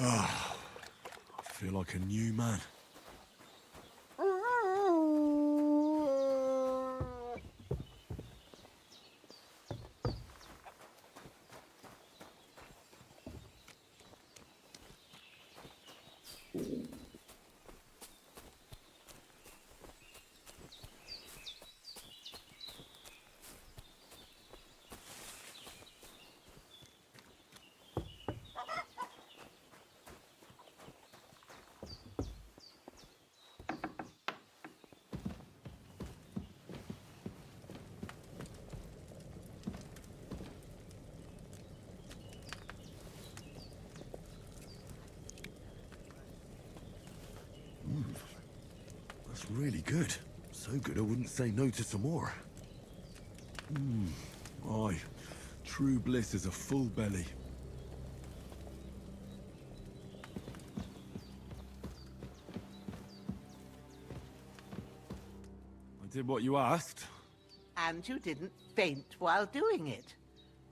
I feel like a new man. That's really good. So good I wouldn't say no to some more. Aye. True bliss is a full belly. I did what you asked. And you didn't faint while doing it.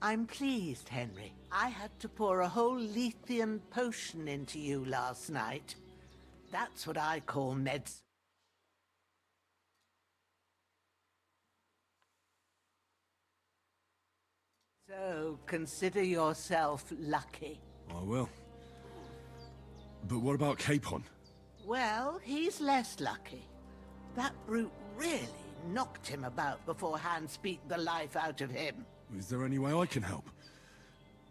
I'm pleased, Henry. I had to pour a whole Lethean potion into you last night. That's what I call meds. So, consider yourself lucky. I will. But what about Capon? Well, he's less lucky. That brute really knocked him about before Hans beat the life out of him. Is there any way I can help?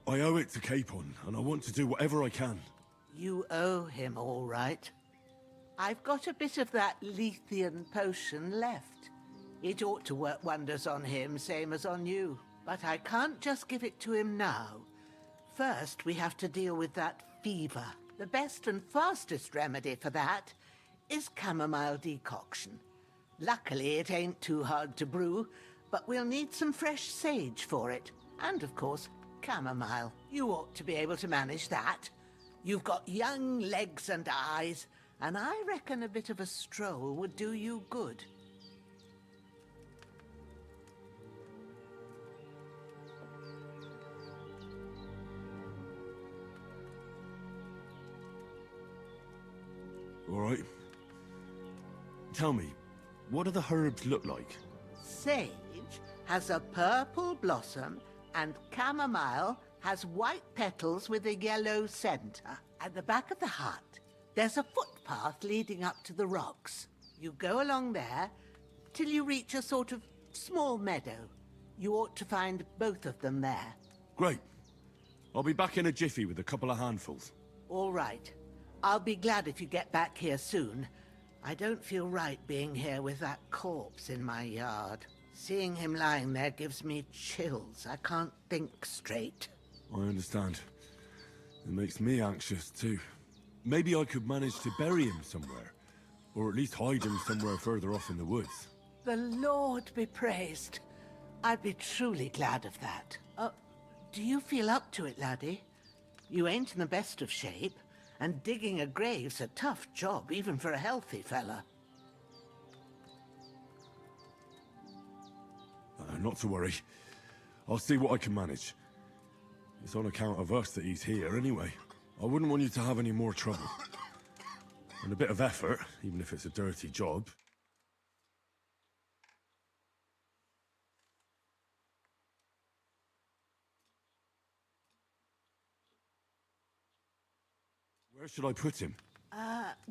I owe it to Capon, and I want to do whatever I can. You owe him, all right. I've got a bit of that Lethean potion left. It ought to work wonders on him, same as on you. But I can't just give it to him now. First, we have to deal with that fever. The best and fastest remedy for that is chamomile decoction. Luckily, it ain't too hard to brew, but we'll need some fresh sage for it. And, of course, chamomile. You ought to be able to manage that. You've got young legs and eyes, and I reckon a bit of a stroll would do you good. All right. Tell me, what do the herbs look like? Sage has a purple blossom, and chamomile has white petals with a yellow center. At the back of the hut, there's a footpath leading up to the rocks. You go along there till you reach a sort of small meadow. You ought to find both of them there. Great. I'll be back in a jiffy with a couple of handfuls. All right. I'll be glad if you get back here soon. I don't feel right being here with that corpse in my yard. Seeing him lying there gives me chills. I can't think straight. I understand. It makes me anxious too. Maybe I could manage to bury him somewhere. Or at least hide him somewhere further off in the woods. The Lord be praised. I'd be truly glad of that. Do you feel up to it, laddie? You ain't in the best of shape. And digging a grave's a tough job, even for a healthy fella. Not to worry. I'll see what I can manage. It's on account of us that he's here anyway. I wouldn't want you to have any more trouble. And a bit of effort, even if it's a dirty job. Where should I put him?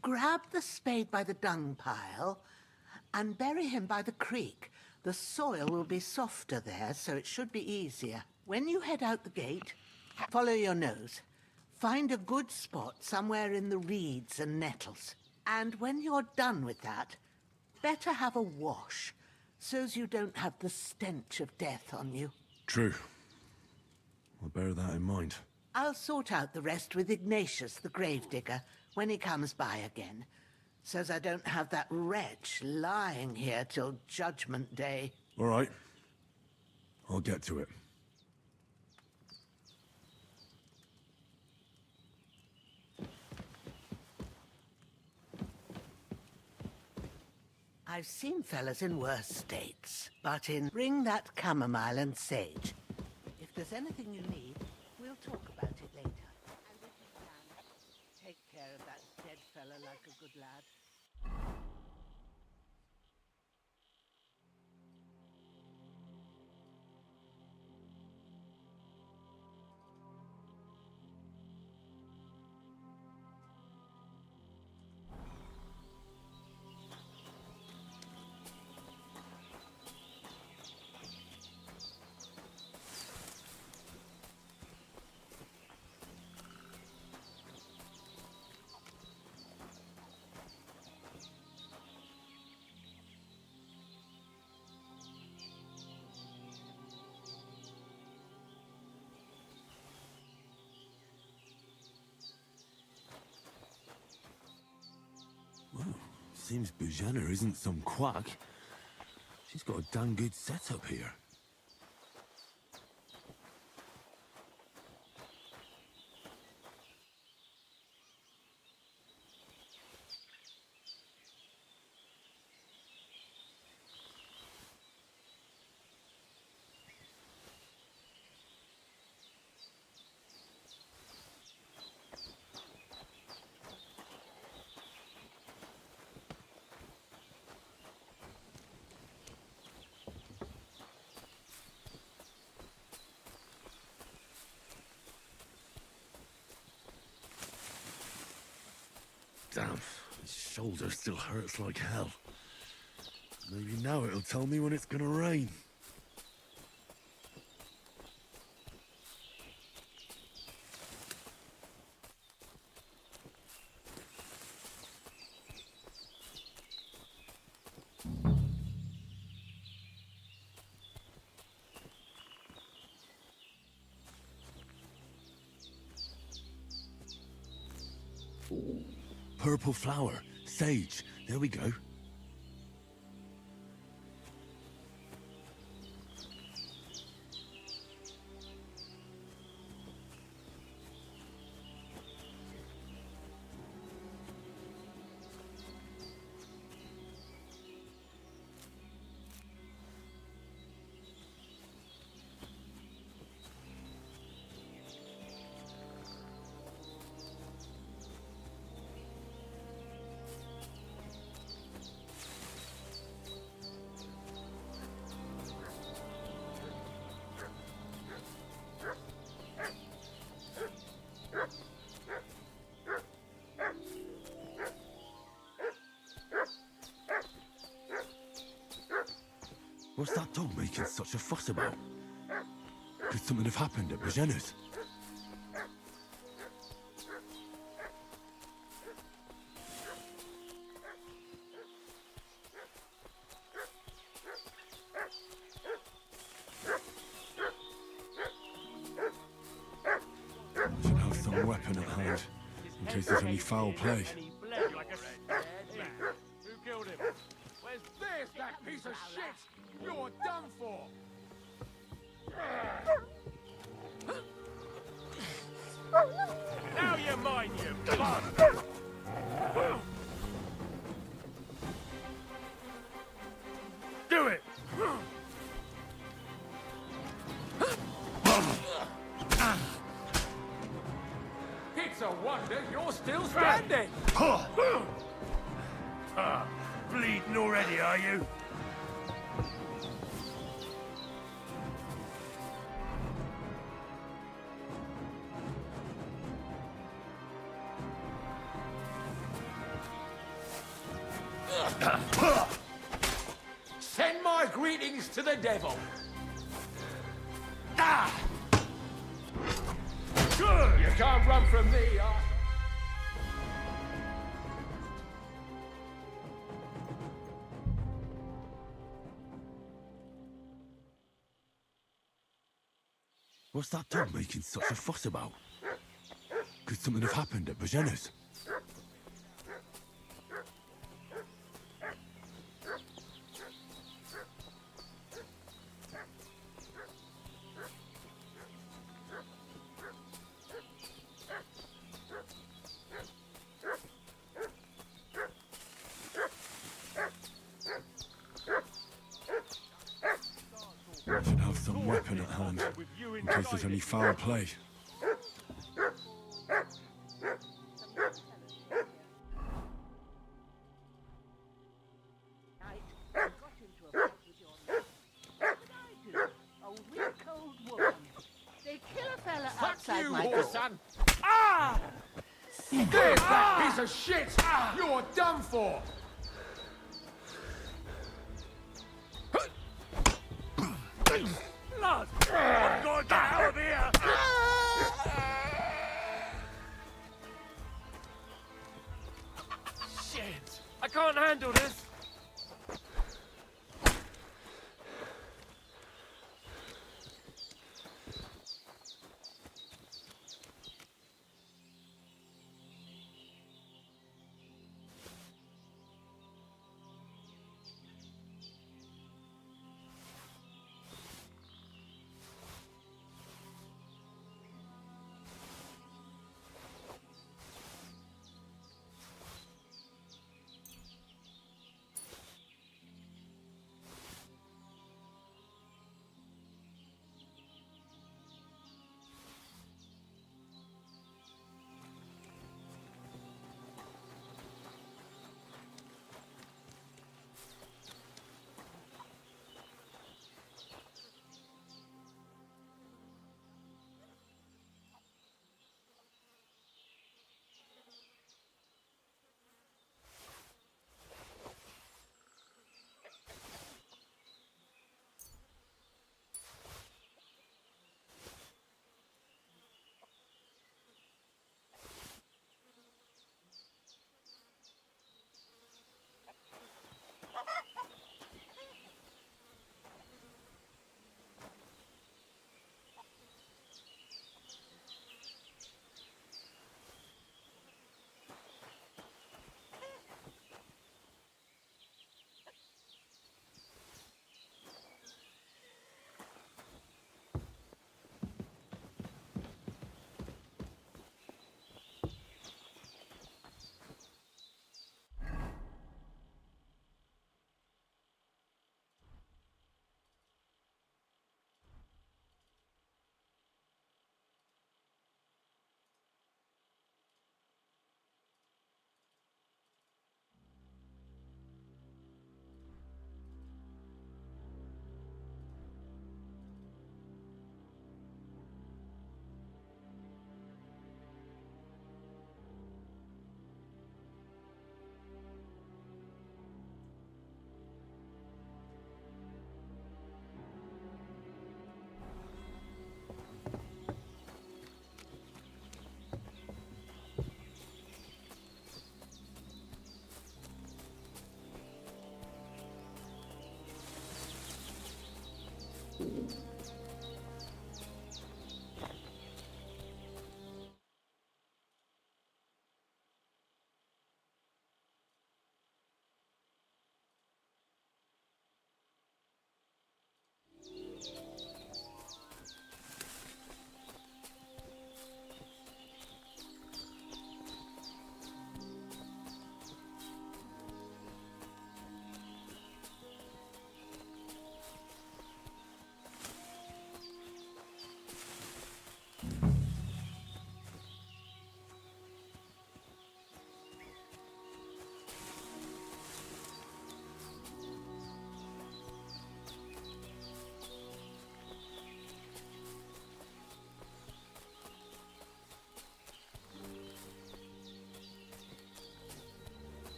Grab the spade by the dung pile and bury him by the creek. The soil will be softer there, so it should be easier. When you head out the gate, follow your nose. Find a good spot somewhere in the reeds and nettles. And when you're done with that, better have a wash, so's you don't have the stench of death on you. True. I'll bear that in mind. I'll sort out the rest with Ignatius, the gravedigger, when he comes by again, so's I don't have that wretch lying here till Judgment Day. All right. I'll get to it. I've seen fellas in worse states, but bring that chamomile and sage. If there's anything you need, we'll talk about it later. And if you can, fella like a good lad. Seems Bujana isn't some quack. She's got a damn good setup here. Damn, his shoulder still hurts like hell. Maybe now it'll tell me when it's gonna rain. Purple flower, sage, there we go. What's that dog making such a fuss about? Could something have happened at Bajena's? Should have some weapon at hand, in case there's any foul play. Who killed him? Where's this, that piece of shit? You're done for! Now you're mine, you bug! Do it! It's a wonder you're still standing! Bleeding already, are you? Send my greetings to the devil. Ah! Good! You can't run from me, What's that dog making such a fuss about? Could something have happened at Bajena's? Should have some weapon at hand, in case there's any foul play. inside you my whore, door. son. Ah! There's that piece of shit! You're done for! Blood! I've got to get out of here! Shit! I can't handle this!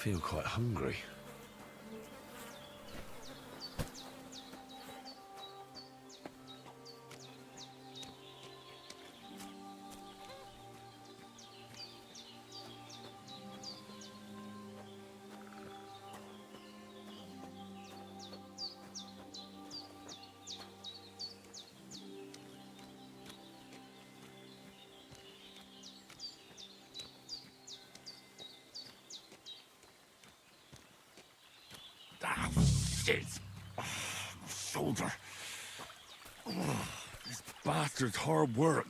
feel quite hungry. Shit! Shoulder. This bastard's hard work.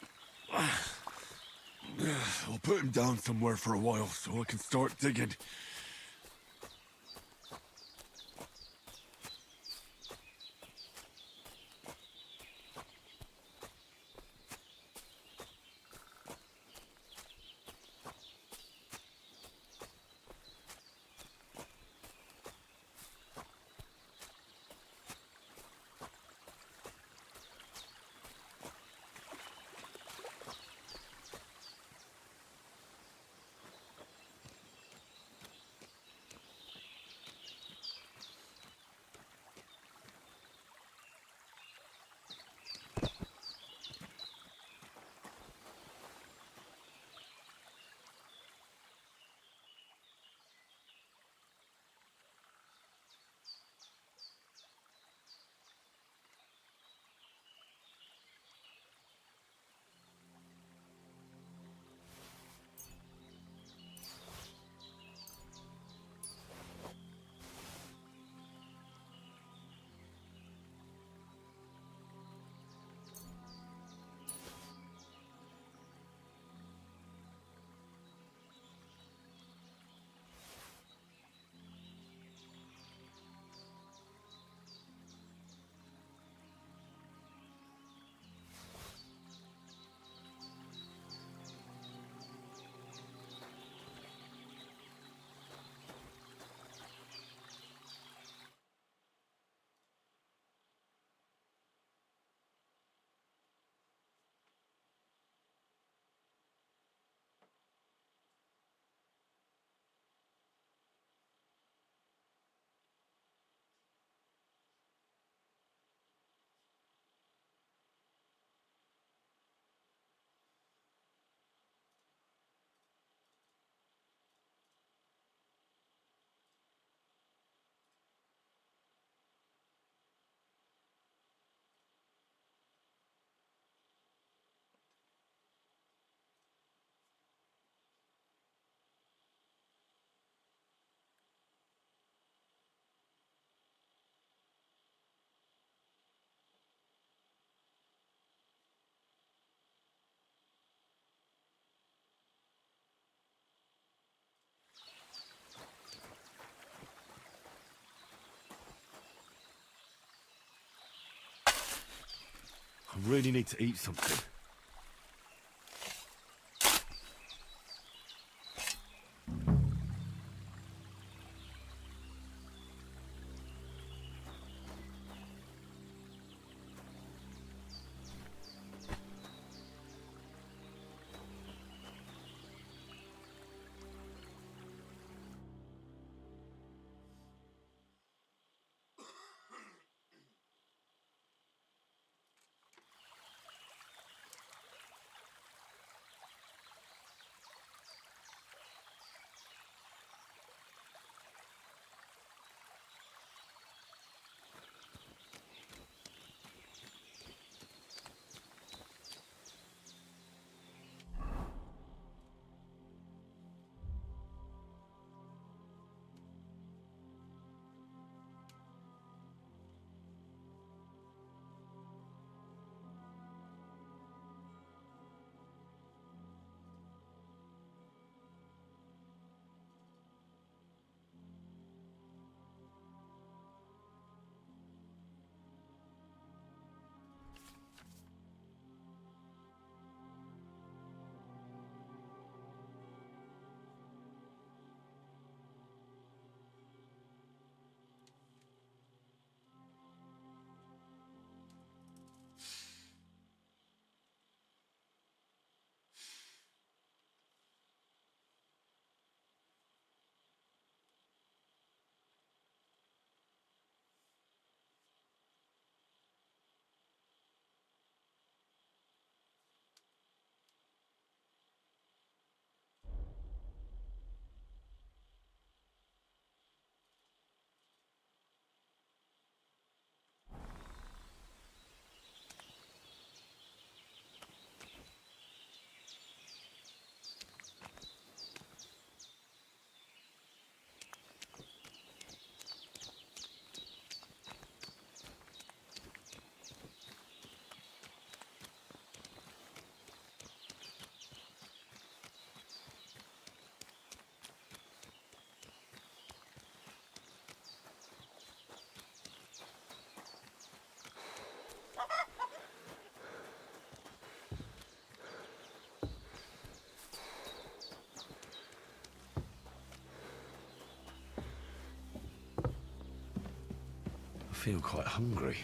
I'll put him down somewhere for a while so I can start digging. I really need to eat something. feel quite hungry.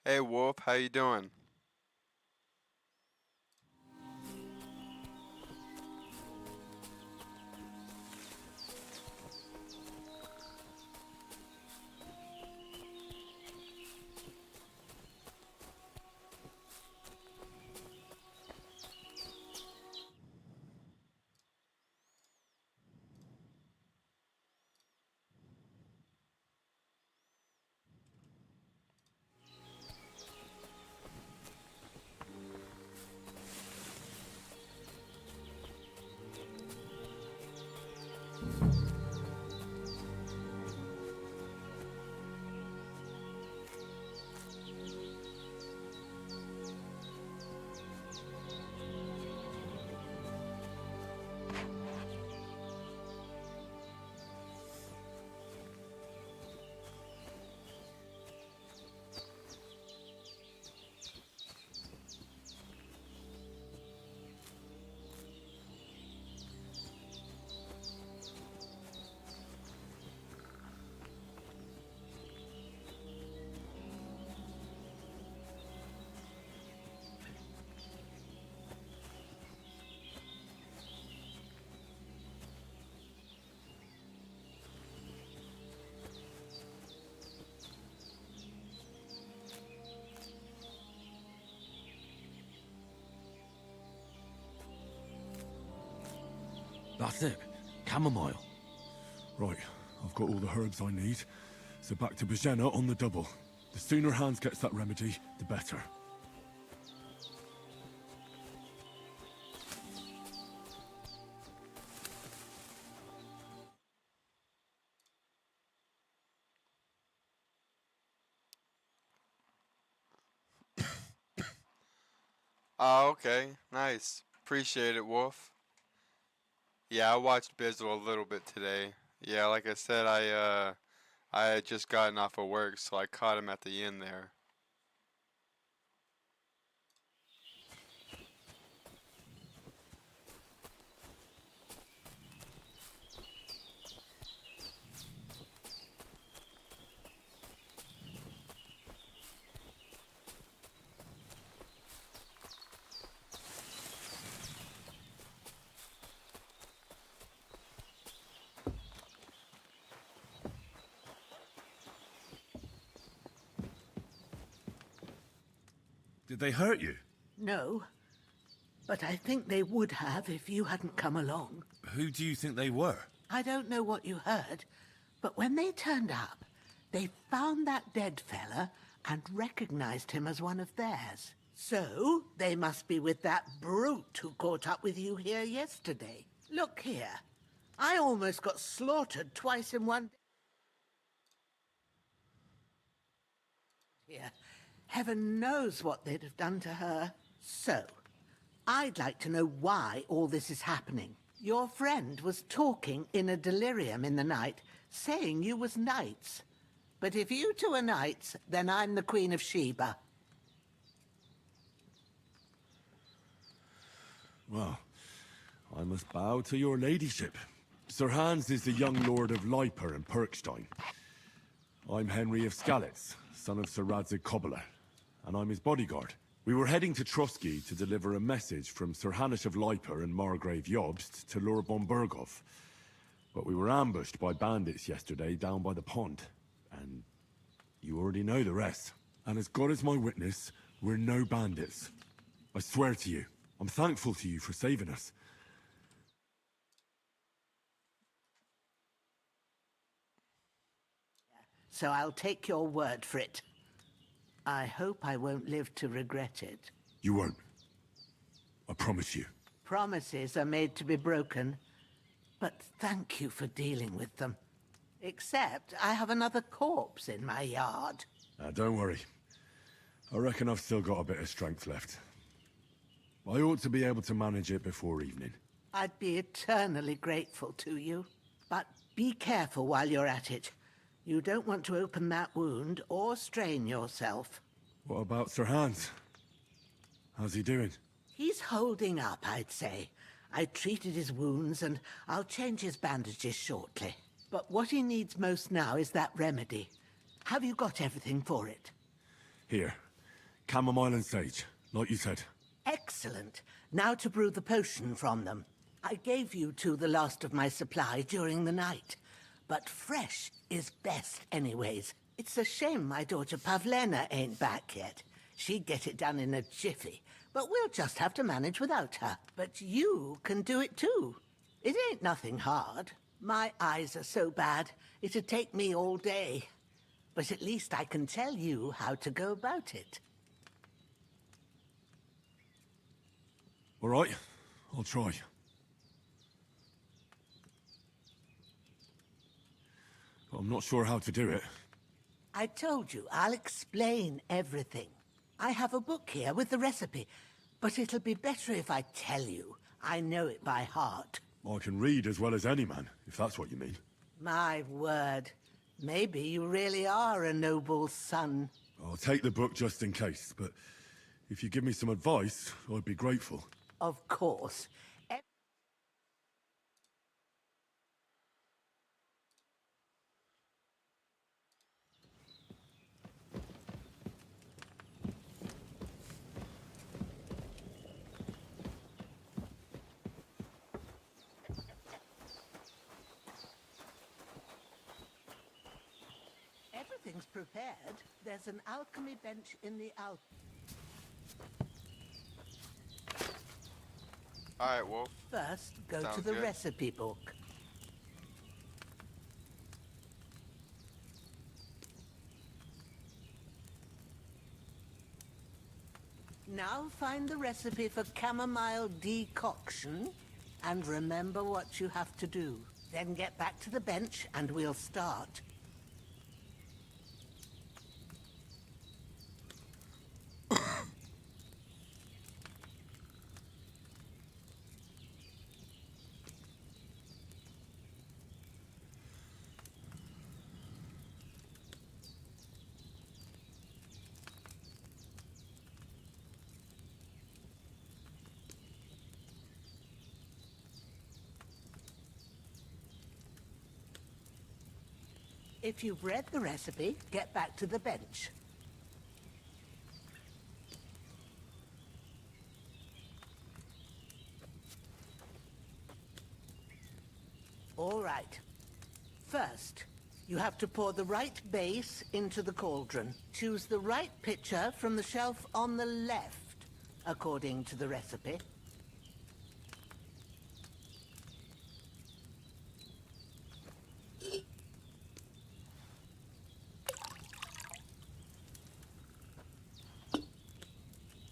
Hey Wolf, how you doing? That's it. Chamomile. Right, I've got all the herbs I need. So back to Bajena on the double. The sooner Hans gets that remedy, the better. Oh, okay. Nice. Appreciate it, Wolf. Yeah, I watched Bizzle a little bit today. Yeah, like I said, I had just gotten off of work, so I caught him at the end there. Did they hurt you? No, but I think they would have if you hadn't come along. Who do you think they were? I don't know what you heard, but when they turned up, they found that dead fella and recognized him as one of theirs. So, they must be with that brute who caught up with you here yesterday. Look here. I almost got slaughtered twice in one day. Here. Heaven knows what they'd have done to her. So, I'd like to know why all this is happening. Your friend was talking in a delirium in the night, saying you was knights. But if you two are knights, then I'm the Queen of Sheba. Well, I must bow to your ladyship. Sir Hans is the young lord of Leiper and Perkstein. I'm Henry of Skalitz, son of Sir Radzig Kobyla, and I'm his bodyguard. We were heading to Trusky to deliver a message from Sir Hanush of Leiper and Margrave Jobst to Lord Bombergov. But we were ambushed by bandits yesterday down by the pond, and you already know the rest. And as God is my witness, we're no bandits. I swear to you, I'm thankful to you for saving us. so I'll take your word for it. I hope I won't live to regret it. You won't. I promise you. Promises are made to be broken, but thank you for dealing with them. Except I have another corpse in my yard. Don't worry. I reckon I've still got a bit of strength left. I ought to be able to manage it before evening. I'd be eternally grateful to you. But be careful while you're at it. You don't want to open that wound or strain yourself. What about Sir Hans? How's he doing? He's holding up, I'd say. I treated his wounds and I'll change his bandages shortly. But what he needs most now is that remedy. Have you got everything for it? Here. Chamomile and sage, like you said. Excellent. Now to brew the potion from them. I gave you two the last of my supply during the night. But fresh is best anyways. It's a shame my daughter Pavlena ain't back yet. She'd get it done in a jiffy. But we'll just have to manage without her. But you can do it too. It ain't nothing hard. My eyes are so bad, it'd take me all day. But at least I can tell you how to go about it. All right, I'll try. But I'm not sure how to do it. I told you, I'll explain everything. I have a book here with the recipe, but it'll be better if I tell you. I know it by heart. I can read as well as any man, if that's what you mean. My word. Maybe you really are a noble son. I'll take the book just in case, but if you give me some advice, I'd be grateful. Of course. Everything's prepared. There's an alchemy bench in the Alright, Wolf. First, go to Sounds the good. recipe book. Now find the recipe for chamomile decoction and remember what you have to do. Then get back to the bench and we'll start. If you've read the recipe, get back to the bench. All right. First, you have to pour the right base into the cauldron. Choose the right pitcher from the shelf on the left, according to the recipe.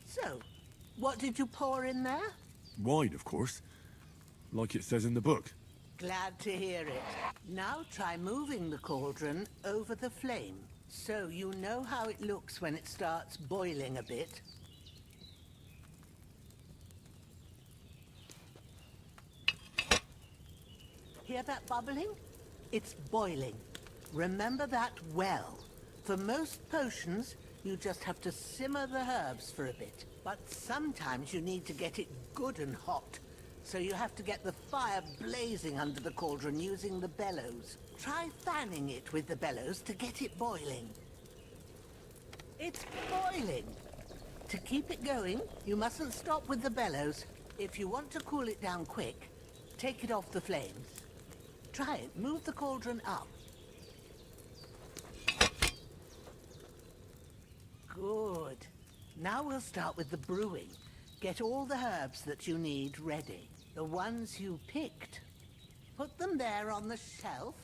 So, what did you pour in there? Wine, of course. Like it says in the book. Glad to hear it. Now try moving the cauldron over the flame, so you know how it looks when it starts boiling a bit. Hear that bubbling? It's boiling. Remember that well. For most potions, you just have to simmer the herbs for a bit. But sometimes you need to get it good and hot. So you have to get the fire blazing under the cauldron using the bellows. Try fanning it with the bellows to get it boiling. It's boiling! To keep it going, you mustn't stop with the bellows. If you want to cool it down quick, take it off the flames. Try it. Move the cauldron up. Good. Now we'll start with the brewing. Get all the herbs that you need ready. The ones you picked. Put them there on the shelf,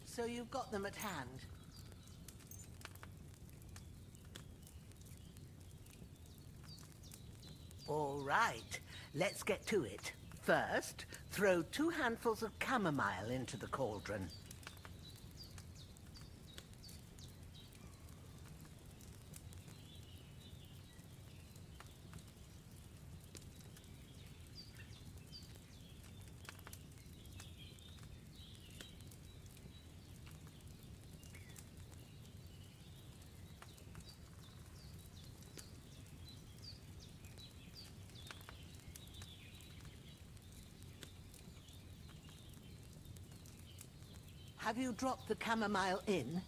so you've got them at hand. All right, let's get to it. First, throw 2 handfuls of chamomile into the cauldron. Have you dropped the chamomile in?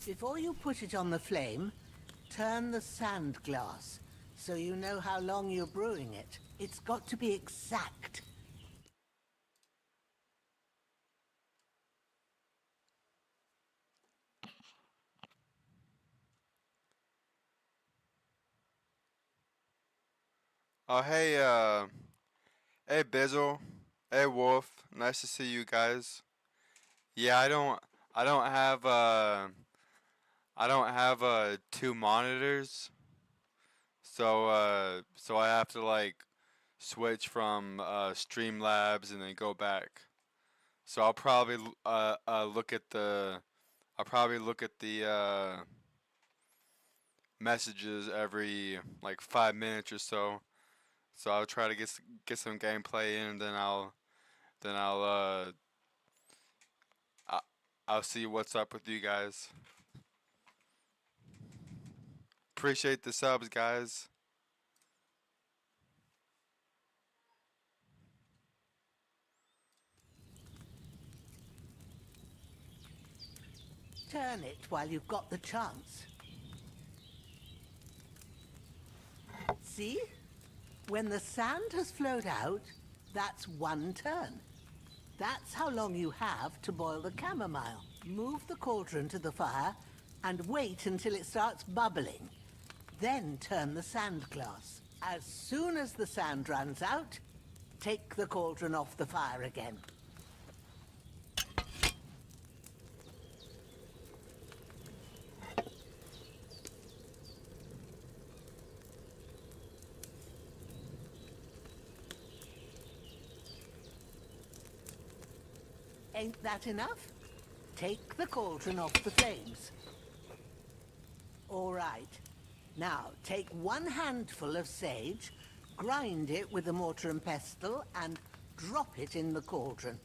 Before you put it on the flame, turn the sand glass so you know how long you're brewing it. It's got to be exact. Oh, hey, hey, Bizzle. Hey, Wolf. Nice to see you guys. Yeah, I don't have, 2 monitors. So I have to, like, switch from, Streamlabs and then go back. So I'll probably look at the, messages every, like, 5 minutes or so. So I'll try to get some gameplay in, and then I- I'll see what's up with you guys. Appreciate the subs, guys. Turn it while you've got the chance. See? When the sand has flowed out, that's 1 turn. That's how long you have to boil the chamomile. Move the cauldron to the fire and wait until it starts bubbling. Then turn the sand glass. As soon as the sand runs out, take the cauldron off the fire again. Ain't that enough? Take the cauldron off the flames. All right. Now, take 1 handful of sage, grind it with a mortar and pestle, and drop it in the cauldron.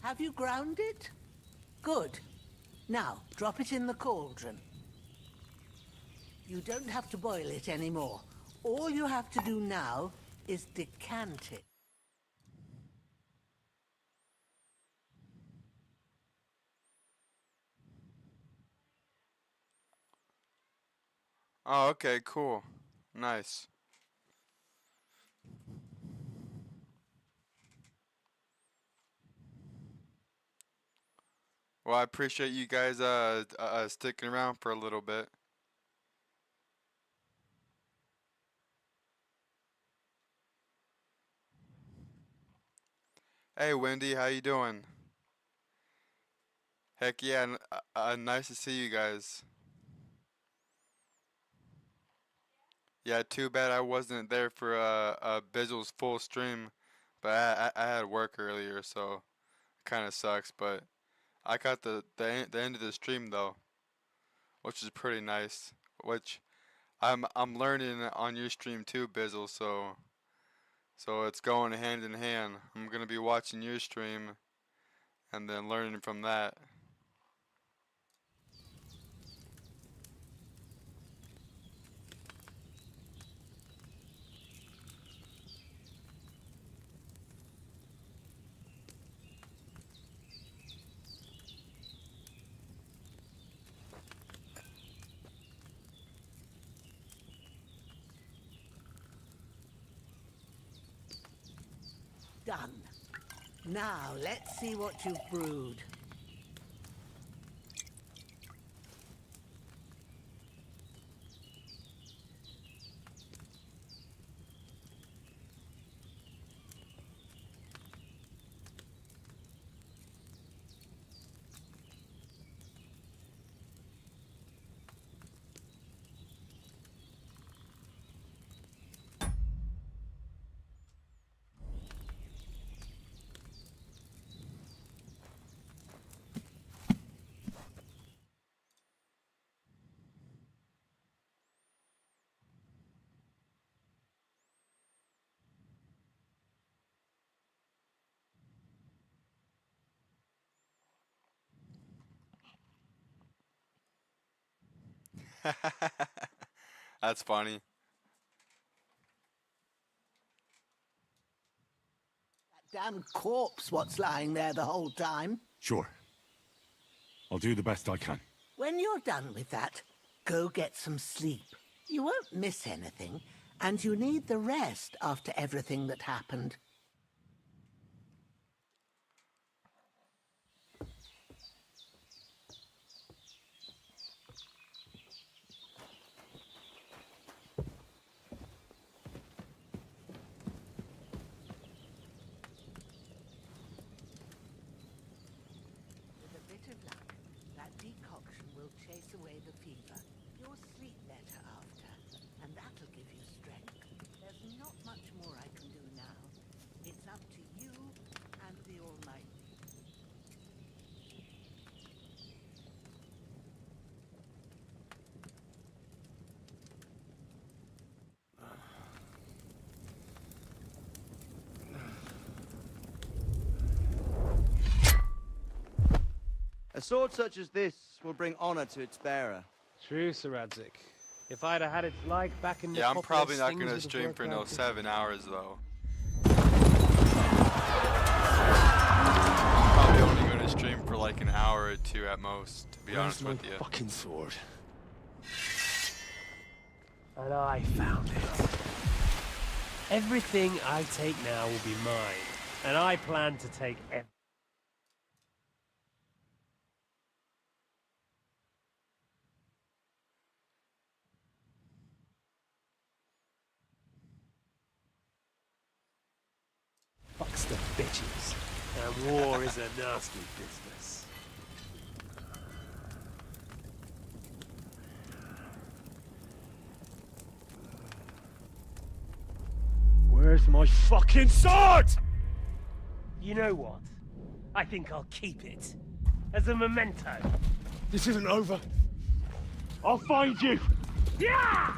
Have you ground it? Good. Now, drop it in the cauldron. You don't have to boil it anymore. All you have to do now is decant it. Oh, okay, cool. Nice. Well, I appreciate you guys sticking around for a little bit. Hey, Wendy, how you doing? Heck yeah, nice to see you guys. Yeah, too bad I wasn't there for Bizzle's full stream, but I had work earlier, so kind of sucks. But I got the end of the stream though, which is pretty nice. Which I'm learning on your stream too, Bizzle. So it's going hand in hand. I'm gonna be watching your stream and then learning from that. done. Now, let's see what you've brewed. That's funny. Damn corpse what's lying there the whole time. Sure. I'll do the best I can. When you're done with that, go get some sleep. You won't miss anything, and you need the rest after everything that happened. With a bit of luck, that decoction will chase away the fever. You'll sleep better after, and that'll give you strength. There's not much more I can do now. It's up to you and the Almighty. A sword such as this will bring honor to its bearer. True, Sir Radzik. If I'd have had its like back in the Yeah, I'm populous probably not things gonna would have stream worked for no out 7 differently. hours though. Probably only gonna stream for like an hour or two at most, to be honest with you. Fucking sword. And I found it. Everything I take now will be mine, and I plan to take everything. Fucks the bitches. And war is a nasty business. Where's my fucking sword? You know what? I think I'll keep it. As a memento. This isn't over. I'll find you! Yeah!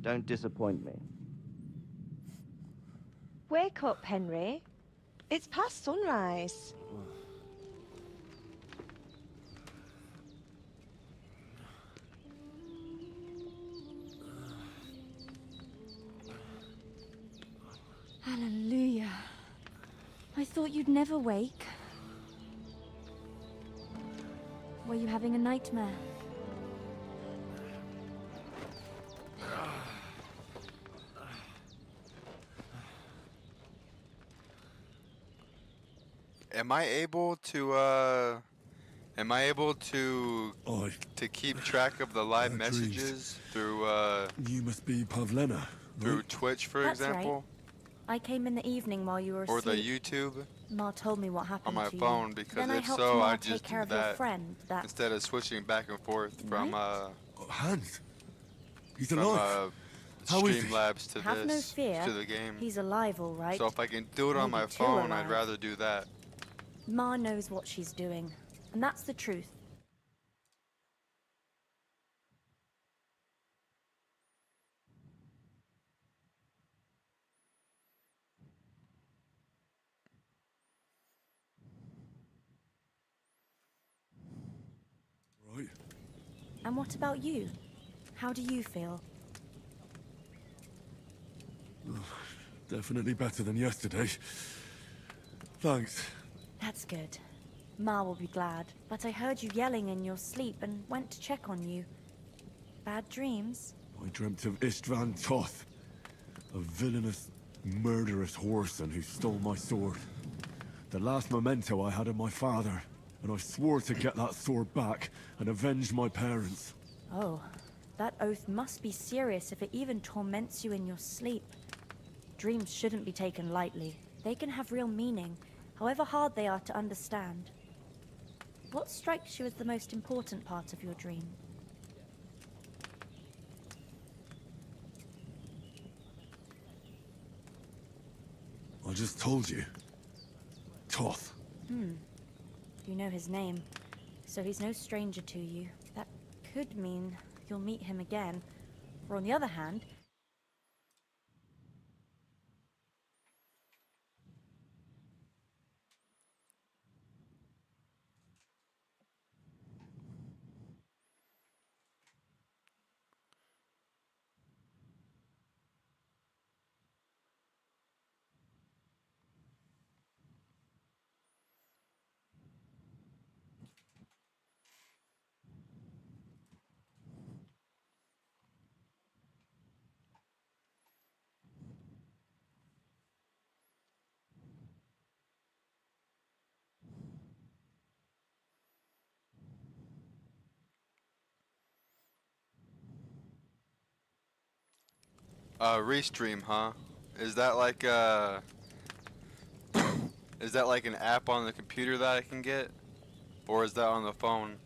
Don't disappoint me. Wake up, Henry. It's past sunrise. Hallelujah. I thought you'd never wake. Were you having a nightmare? Am I able to I to keep track of the live dreams. messages through You must be Pavlena, through right? Twitch, for That's right. example, I came in the evening while you were or the asleep. YouTube Ma told me what happened on my to phone, you. because Then I if helped so, Ma I'd take just care do of your that friend. That instead of switching back and forth from Right. Hans. He's from alive. How is he? Streamlabs to have no this fear. to the game. He's alive, all right. So if I can do it on Maybe my too phone, I'd alive. rather do that. Ma knows what she's doing, and that's the truth. Right. And what about you? How do you feel? Definitely better than yesterday. Thanks. That's good. Ma will be glad. But I heard you yelling in your sleep and went to check on you. Bad dreams? I dreamt of Istvan Toth. A villainous, murderous whoreson who stole my sword. The last memento I had of my father, and I swore to get that sword back and avenge my parents. Oh, that oath must be serious if it even torments you in your sleep. Dreams shouldn't be taken lightly. They can have real meaning, however hard they are to understand. What strikes you as the most important part of your dream? I just told you. Toth. You know his name, so he's no stranger to you. That could mean you'll meet him again. Or on the other hand, Restream, huh? Is that like is that like an app on the computer that I can get? Or is that on the phone?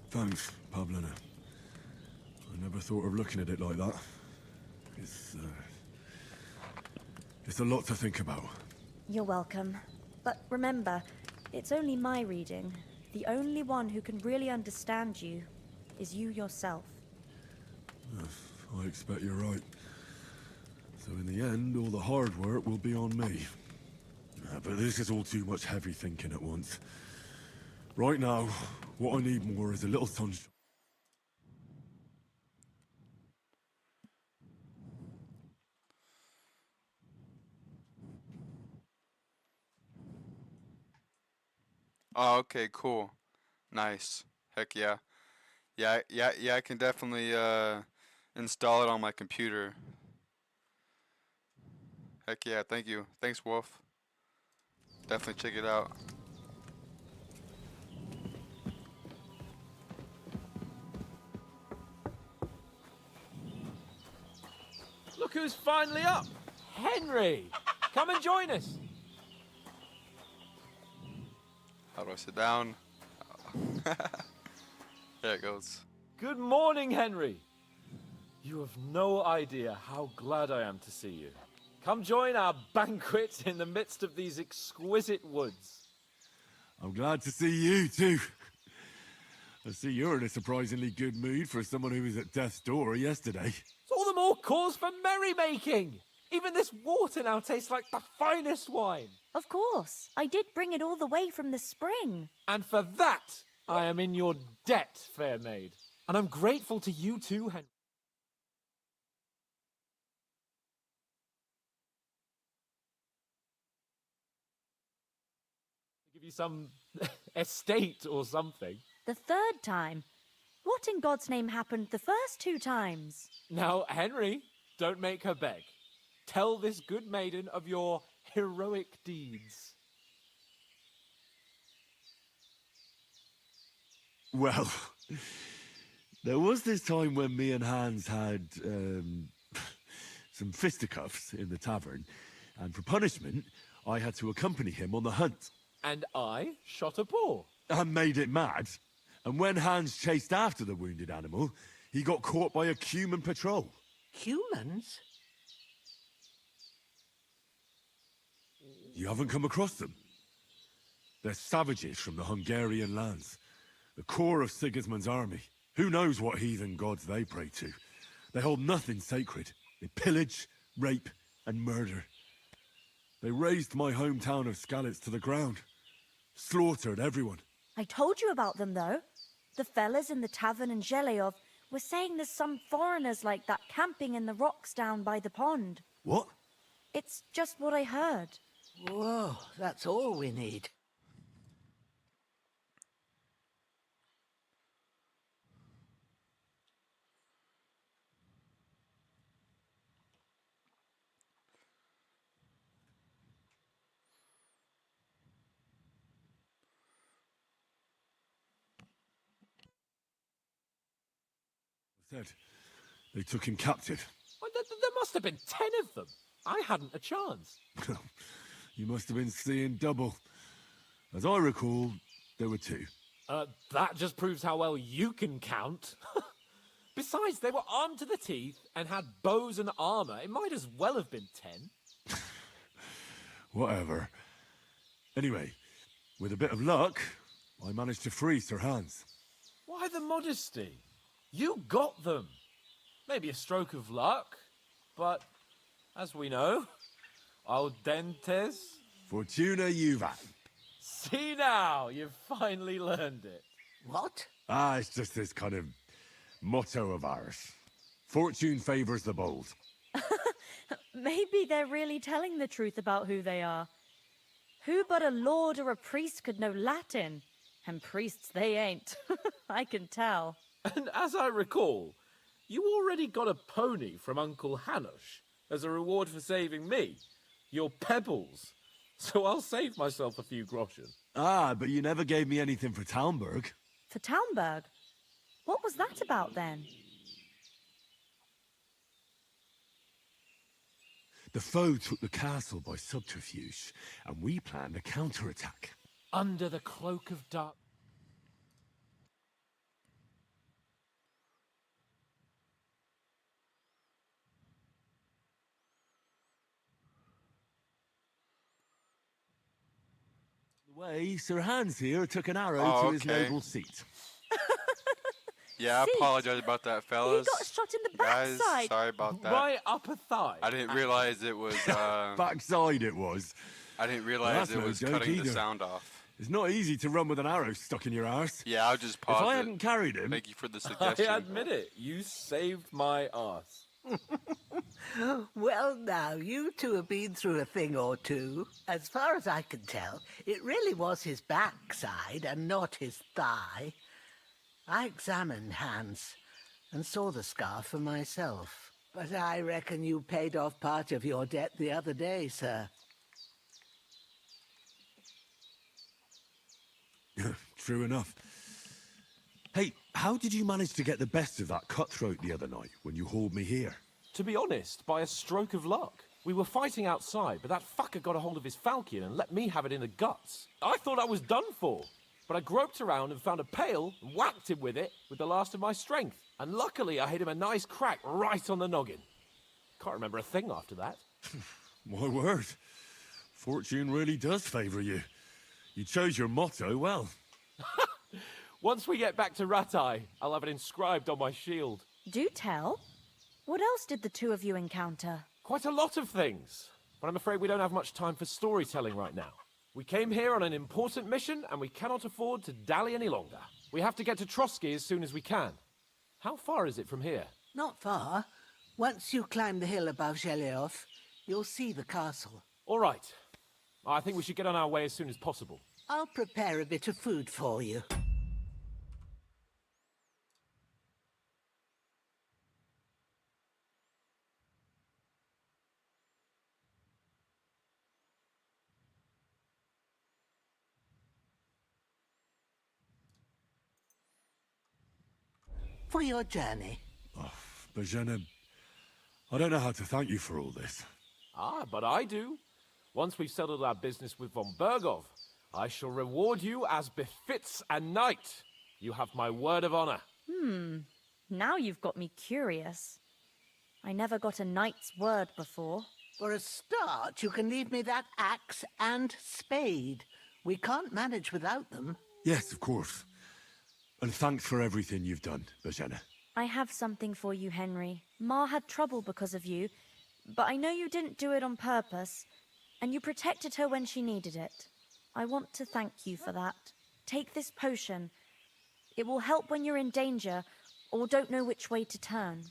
Thanks, Pavlina. I never thought of looking at it like that. It's a lot to think about. you're welcome. But remember, it's only my reading. The only one who can really understand you is you yourself. I expect you're right. So in the end, all the hard work will be on me. But this is all too much heavy thinking at once. Right now, what I need more is a little sunshine. Oh, okay, cool. Nice. Heck yeah. Yeah, I can definitely install it on my computer. Heck yeah, thank you. Thanks, Wolf. Definitely check it out. Look who's finally up! Henry! Come and join us! How do I sit down? There it goes. Good morning, Henry! You have no idea how glad I am to see you. Come join our banquet in the midst of these exquisite woods. I'm glad to see you, too. I see you're in a surprisingly good mood for someone who was at death's door yesterday. It's all the more cause for merrymaking! Even this water now tastes like the finest wine. Of course, I did bring it all the way from the spring. And for that, I am in your debt, fair maid. And I'm grateful to you too, Henry. Give you some estate or something. The third time? What in God's name happened the first 2 times? Now, Henry, don't make her beg. Tell this good maiden of your heroic deeds. Well, there was this time when me and Hans had, some fisticuffs in the tavern, and for punishment, I had to accompany him on the hunt. And I shot a boar. And made it mad. And when Hans chased after the wounded animal, he got caught by a Cuman patrol. Humans? You haven't come across them? They're savages from the Hungarian lands. The core of Sigismund's army. Who knows what heathen gods they pray to? They hold nothing sacred. They pillage, rape, and murder. They razed my hometown of Skalitz to the ground. Slaughtered everyone. I told you about them, though. The fellas in the tavern in Zheleyov were saying there's some foreigners like that camping in the rocks down by the pond. What? It's just what I heard. Whoa, that's all we need. Said they took him captive. Well, there must have been 10 of them. I hadn't a chance. You must have been seeing double. As I recall, there were 2. That just proves how well you can count. Besides, they were armed to the teeth and had bows and armor. It might as well have been 10. Whatever. Anyway, with a bit of luck, I managed to free Sir Hans. Why the modesty? You got them. Maybe a stroke of luck, but as we know, al dentes. Fortuna juvat. See now, you've finally learned it. What? It's just this kind of motto of ours. Fortune favors the bold. Maybe they're really telling the truth about who they are. Who but a lord or a priest could know Latin? And priests they ain't. I can tell. And as I recall, you already got a pony from Uncle Hanush as a reward for saving me. Your pebbles. So I'll save myself a few groschen. But you never gave me anything for Talmberg. For Talmberg? What was that about then? The foe took the castle by subterfuge, and we planned a counterattack. Under the cloak of dark. The way Sir Hans here took an arrow to his okay. noble seat. Yeah, I See? apologize about that, He fellas. got shot in the Guys, backside. sorry about that. Right upper thigh. I didn't realize it was. Backside it was. I didn't Well, realize that's it no was joke cutting the either. sound off. It's not easy to run with an arrow stuck in your arse. Yeah, I'll just If pause I it. hadn't carried him, Thank you for the I suggestion. admit it. You saved my ass. Well, now, you two have been through a thing or two. As far as I can tell, it really was his backside and not his thigh. I examined Hans and saw the scar for myself. But I reckon you paid off part of your debt the other day, sir. True enough. Hey, how did you manage to get the best of that cutthroat the other night when you hauled me here? To be honest, by a stroke of luck. We were fighting outside, but that fucker got a hold of his falchion and let me have it in the guts. I thought I was done for. But I groped around and found a pail and whacked him with it with the last of my strength. And luckily I hit him a nice crack right on the noggin. Can't remember a thing after that. My word. Fortune really does favour you. You chose your motto well. Once we get back to Ratai, I'll have it inscribed on my shield. Do tell. What else did the two of you encounter? Quite a lot of things. But I'm afraid we don't have much time for storytelling right now. We came here on an important mission, and we cannot afford to dally any longer. We have to get to Trotsky as soon as we can. How far is it from here? Not far. Once you climb the hill above Zheleov, you'll see the castle. All right. I think we should get on our way as soon as possible. I'll prepare a bit of food for you. For your journey. Bozhena, I don't know how to thank you for all this. Ah, but I do. Once we've settled our business with von Bergov, I shall reward you as befits a knight. You have my word of honor. Now you've got me curious. I never got a knight's word before. For a start, you can leave me that axe and spade. We can't manage without them. Yes, of course. And thanks for everything you've done, Bozhena. I have something for you, Henry. Ma had trouble because of you, but I know you didn't do it on purpose, and you protected her when she needed it. I want to thank you for that. Take this potion. It will help when you're in danger or don't know which way to turn.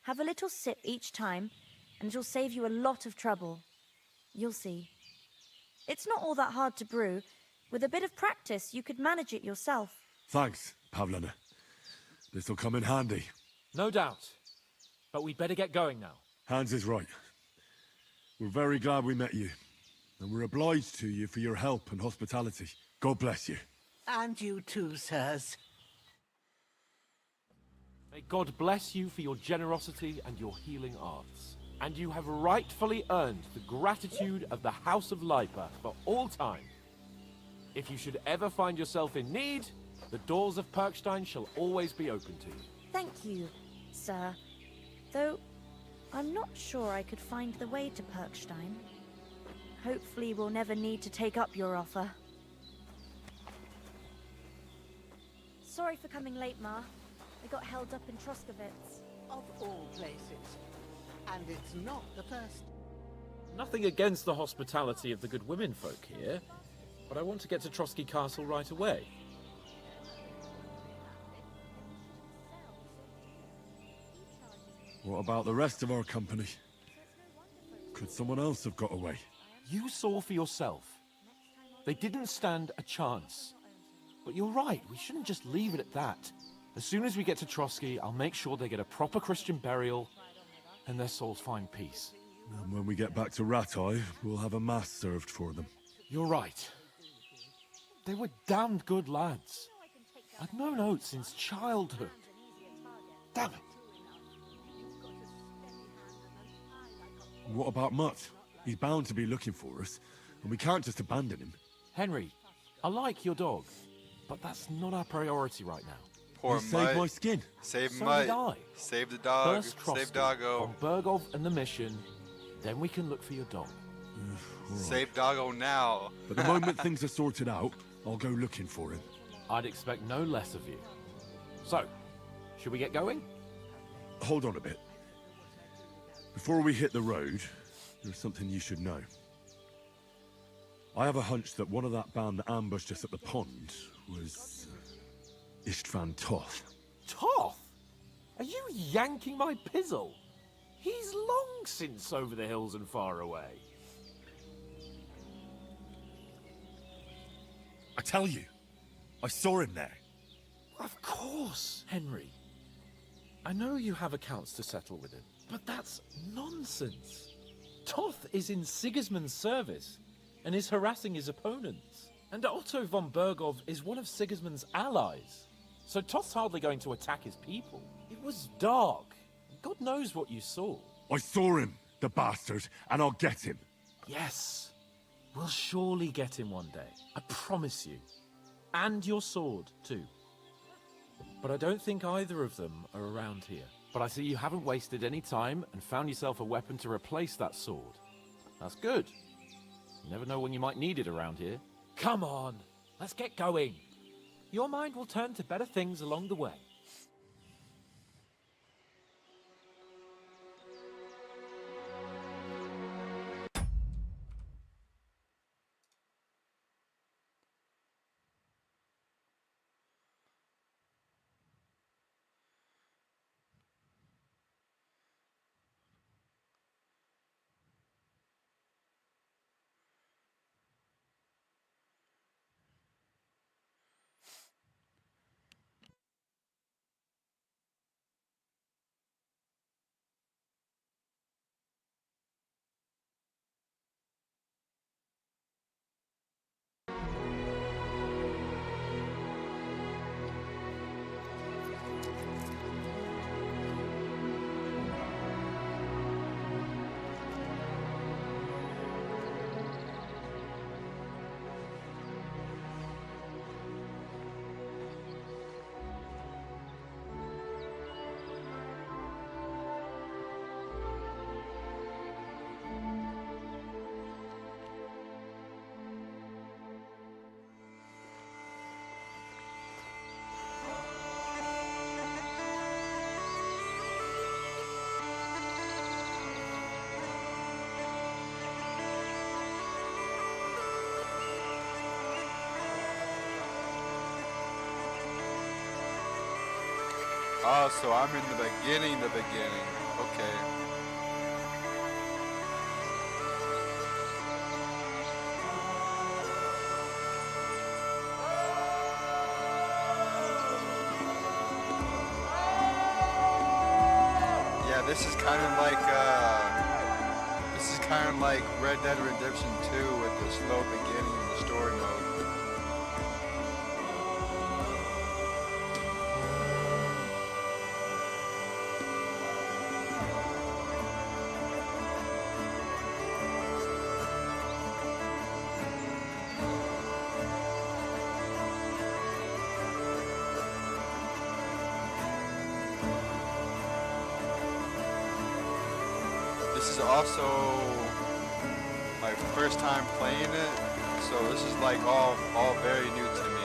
Have a little sip each time, and it'll save you a lot of trouble. You'll see. It's not all that hard to brew. With a bit of practice, you could manage it yourself. Thanks, Pavlana. This'll come in handy. No doubt. But we'd better get going now. Hans is right. We're very glad we met you. And we're obliged to you for your help and hospitality. God bless you. And you too, sirs. May God bless you for your generosity and your healing arts. And you have rightfully earned the gratitude of the House of Lipa for all time. If you should ever find yourself in need, the doors of Perkstein shall always be open to you. Thank you, sir. Though, I'm not sure I could find the way to Perkstein. Hopefully we'll never need to take up your offer. Sorry for coming late, Ma. I got held up in Troskowitz. Of all places. And it's not the first. Nothing against the hospitality of the good women folk here, but I want to get to Trotsky Castle right away. What about the rest of our company? Could someone else have got away? You saw for yourself. They didn't stand a chance. But you're right, we shouldn't just leave it at that. As soon as we get to Trotsky, I'll make sure they get a proper Christian burial and their souls find peace. And when we get back to Ratai, we'll have a mass served for them. You're right. They were damned good lads. I'd known Oates since childhood. Damn it. What about Mutt? He's bound to be looking for us, and we can't just abandon him. Henry, I like your dog, but that's not our priority right now. Poor You saved Mutt. my skin. Save So Mutt. did I. Save the dog. First Trotsky, Save Doggo. von Bergov and the mission, then we can look for your dog. All right. Save Doggo now. But the moment things are sorted out, I'll go looking for him. I'd expect no less of you. So, should we get going? Hold on a bit. Before we hit the road, there's something you should know. I have a hunch that one of that band that ambushed us at the pond was Istvan Toth. Toth? Are you yanking my pizzle? He's long since over the hills and far away. I tell you, I saw him there. Of course, Henry. I know you have accounts to settle with him, but that's nonsense. Toth is in Sigismund's service and is harassing his opponents. And Otto von Bergov is one of Sigismund's allies. So Toth's hardly going to attack his people. It was dark. God knows what you saw. I saw him, the bastard, and I'll get him. Yes. We'll surely get him one day. I promise you. And your sword, too. But I don't think either of them are around here. But I see you haven't wasted any time and found yourself a weapon to replace that sword. That's good. You never know when you might need it around here. Come on, let's get going. Your mind will turn to better things along the way. Oh, so I'm in the beginning. Okay. Yeah, this is kind of like Red Dead Redemption 2 with the slow beginning and the story mode. this is also my first time playing it, so this is like all very new to me.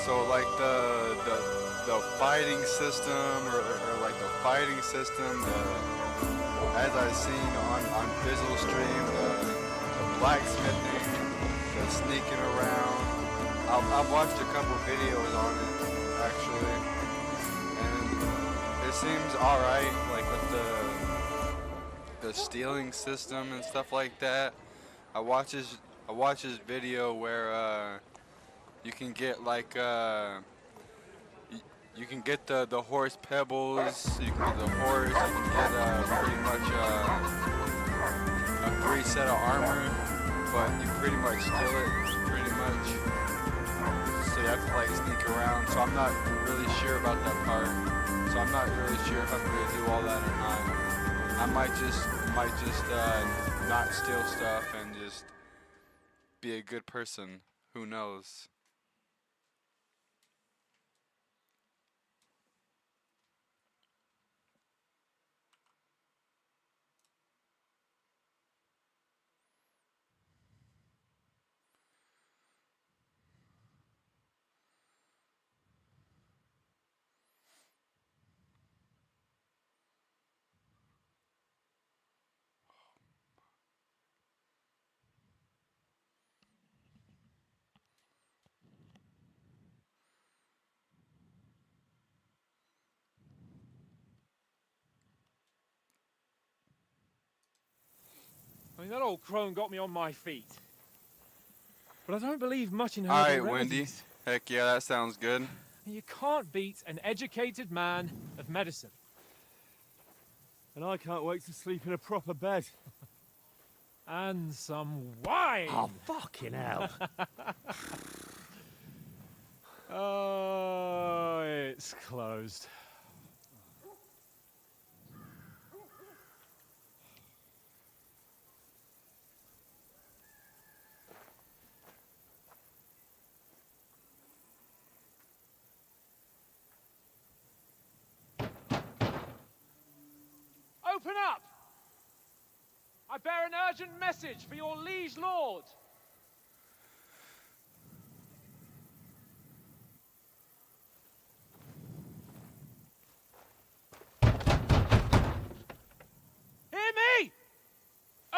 So like the fighting system or like the fighting system, as I've seen on Bizzle's stream, the blacksmithing, the sneaking around. I've watched a couple videos on it actually, and it seems alright, like with the stealing system and stuff like that. I watched his video where you can get like you can get the horse pebbles, you can get the horse, you can get pretty much a free set of armor, but you pretty much steal it, pretty much. So you have to like sneak around. So I'm not really sure about that part. So I'm not really sure if I'm gonna do all that or not. I might just not steal stuff and just be a good person. Who knows? I mean, that old crone got me on my feet. But I don't believe much in her. Alright, Wendy. Heck yeah, that sounds good. You can't beat an educated man of medicine. And I can't wait to sleep in a proper bed. And some wine! Oh, fucking hell. Oh, it's closed. Open up! I bear an urgent message for your liege lord. Hear me!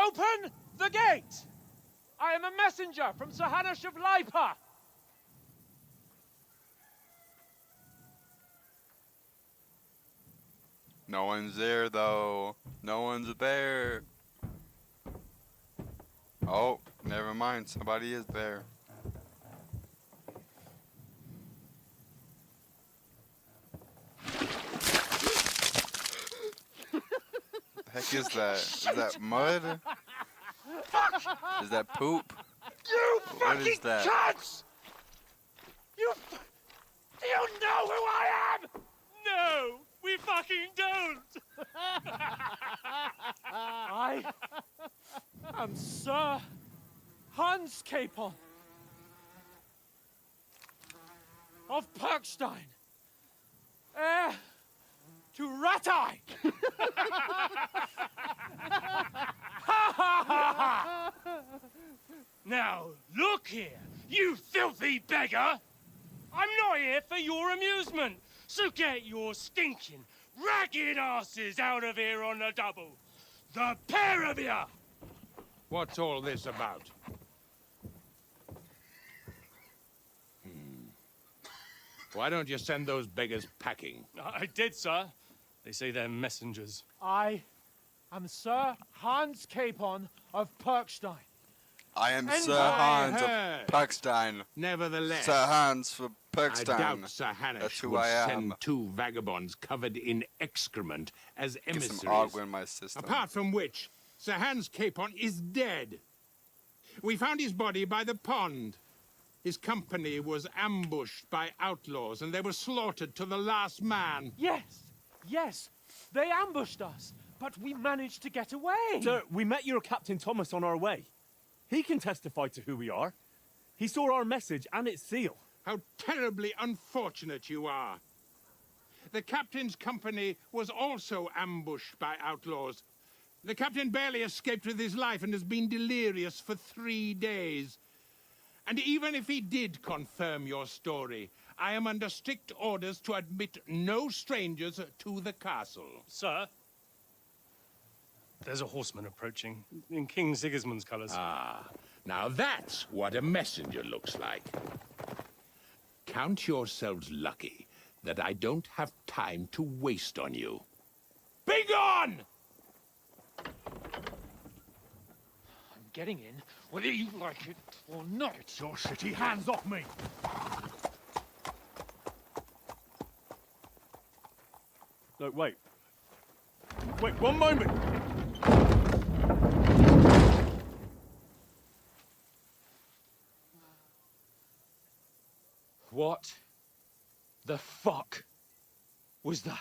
Open the gate! I am a messenger from Sir Hanush of Lipa. No one's there though. No one's there. Oh, never mind. Somebody is there. What the heck is that? Is that mud? Is that poop? You What fucking is that? cunts! Do you know who I am? No, we fucking don't. I am Sir Hans Capon of Perkstein, heir to Ratai. Now, look here, you filthy beggar! I'm not here for your amusement, so get your stinking, ragged asses out of here on the double. The pair of you! What's all this about? Why don't you send those beggars packing? I did, sir. They say they're messengers. I am Sir Hans Capon of Perkstein. I am And Sir I Hans of heard. Perkstein. Nevertheless, Sir Hans for I Perkstein. doubt Sir Hanush That's who would I am. send two vagabonds covered in excrement as Get emissaries. some agua in my system. Apart from which, Sir Hans Capon is dead. We found his body by the pond. His company was ambushed by outlaws, and they were slaughtered to the last man. Yes, they ambushed us, but we managed to get away. Sir, we met your Captain Thomas on our way. He can testify to who we are. He saw our message and its seal. How terribly unfortunate you are. The captain's company was also ambushed by outlaws. The captain barely escaped with his life and has been delirious for 3 days. And even if he did confirm your story, I am under strict orders to admit no strangers to the castle. Sir, there's a horseman approaching in King Sigismund's colours. Ah, now that's what a messenger looks like. Count yourselves lucky that I don't have time to waste on you. Be gone! I'm getting in, whether you like it or not. Your shitty hands off me! No, wait. Wait, one moment! What the fuck was that?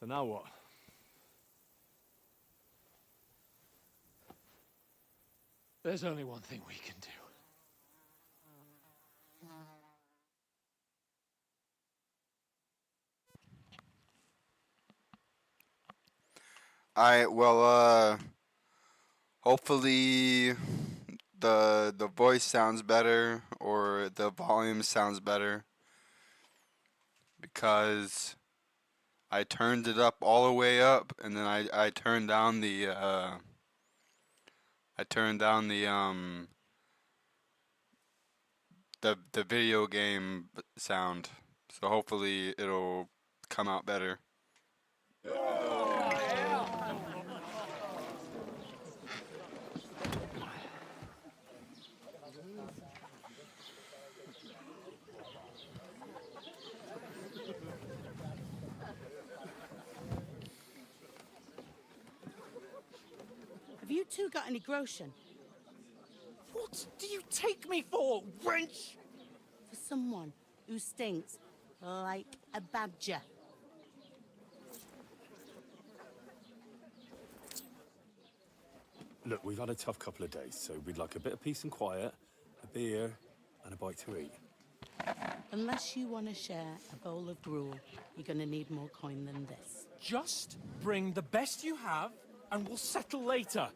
So now what? There's only one thing we can do. Alright, well, hopefully the voice sounds better or the volume sounds better, because I turned it up all the way up and then I turned down the the video game sound. So hopefully it'll come out better. Have you two got any groschen? What do you take me for, wench? For someone who stinks like a badger. Look, we've had a tough couple of days, so we'd like a bit of peace and quiet, a beer, and a bite to eat. Unless you want to share a bowl of gruel, you're going to need more coin than this. Just bring the best you have, and we'll settle later.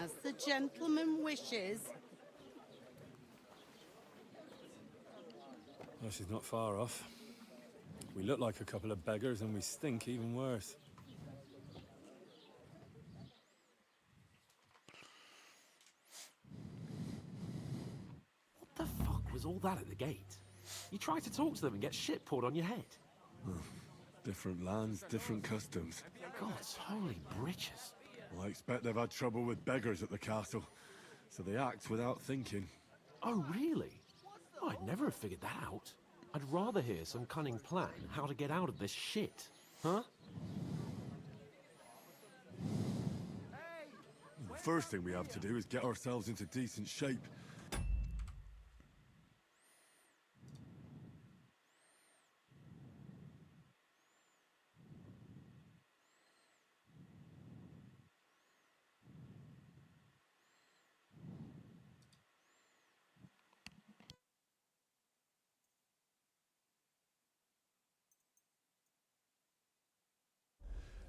As the gentleman wishes. Well, she's not far off. We look like a couple of beggars, and we stink even worse. What the fuck was all that at the gate? You try to talk to them and get shit poured on your head. Different lands, different customs. God's holy britches. Well, I expect they've had trouble with beggars at the castle, so they act without thinking. Oh, really? Oh, I'd never have figured that out. I'd rather hear some cunning plan how to get out of this shit. Huh? The first thing we have to do is get ourselves into decent shape.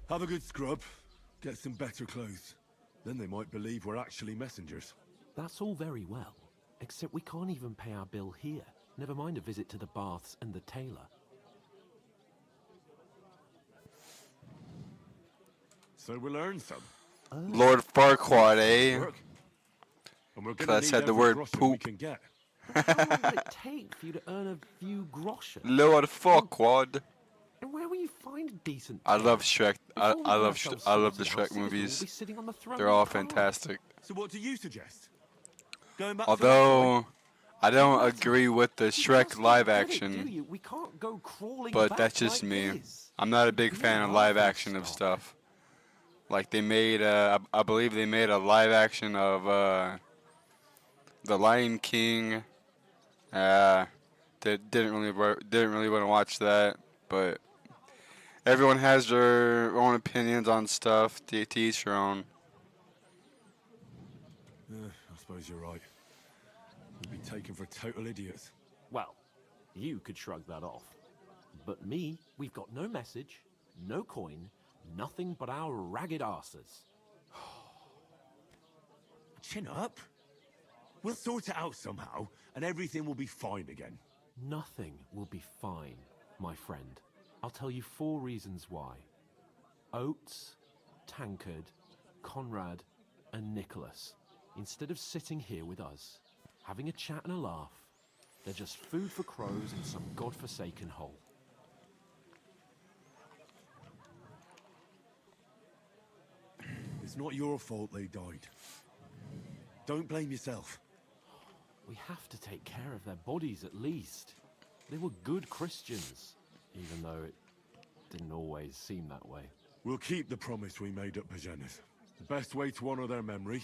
Have a good scrub, get some better clothes. Then they might believe we're actually messengers. That's all very well, except we can't even pay our bill here. Never mind a visit to the baths and the tailor. So we'll earn some. Lord Farquaad, eh? Work. And we're 'Cause gonna I need said the every word groschen we poop. can get. How long will it take for you to earn a few groschen? Lord Farquaad. And where will you find a decent I love tenant? Shrek. I Before we love get ourselves I love the sorted, our Shrek citizens will movies. be sitting on the throne They're in all power. fantastic. So what do you suggest? Going back to Although I don't Matter. agree with the You Shrek just live don't get it, action, do you? We can't go crawling but back that's just like me. this. I'm not a big Even fan of half live this action of stock. stuff. Like they made, I believe they made a live action of The Lion King. Didn't really want to watch that, but everyone has their own opinions on stuff. To each your own. I suppose you're right. We'd be taken for total idiots. Well, you could shrug that off. But me, we've got no message, no coin, nothing but our ragged arses. Chin up. We'll sort it out somehow, and everything will be fine again. Nothing will be fine, my friend. I'll tell you 4 reasons why. Oates, Tankard, Conrad, and Nicholas, instead of sitting here with us, having a chat and a laugh, they're just food for crows in some godforsaken hole. It's not your fault they died. Don't blame yourself. We have to take care of their bodies at least. They were good Christians, even though it didn't always seem that way. We'll keep the promise we made at Pagenes. The best way to honor their memory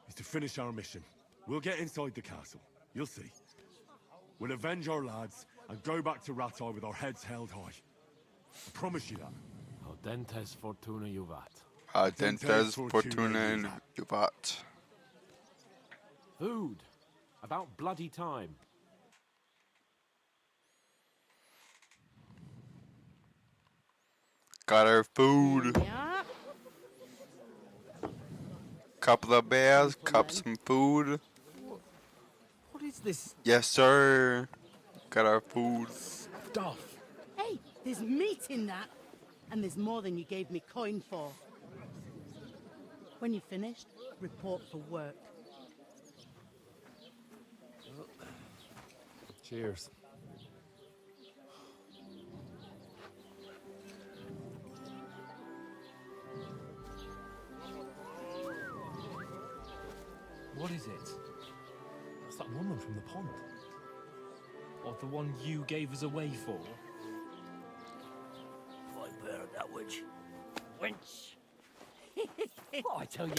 is to finish our mission. We'll get inside the castle. You'll see. We'll avenge our lads and go back to Ratai with our heads held high. I promise you that. Audentes fortuna juvat. Audentes fortuna juvat. Food. About bloody time. Got our food. Yeah. Couple of bears, cup some food. What is this Yes, sir. Got our food. stuff? Hey, there's meat in that. And there's more than you gave me coin for. When you're finished, report for work. Cheers. What is it? That's that woman from the pond. Or the one you gave us away for? I bear that witch. Wench. What I tell you?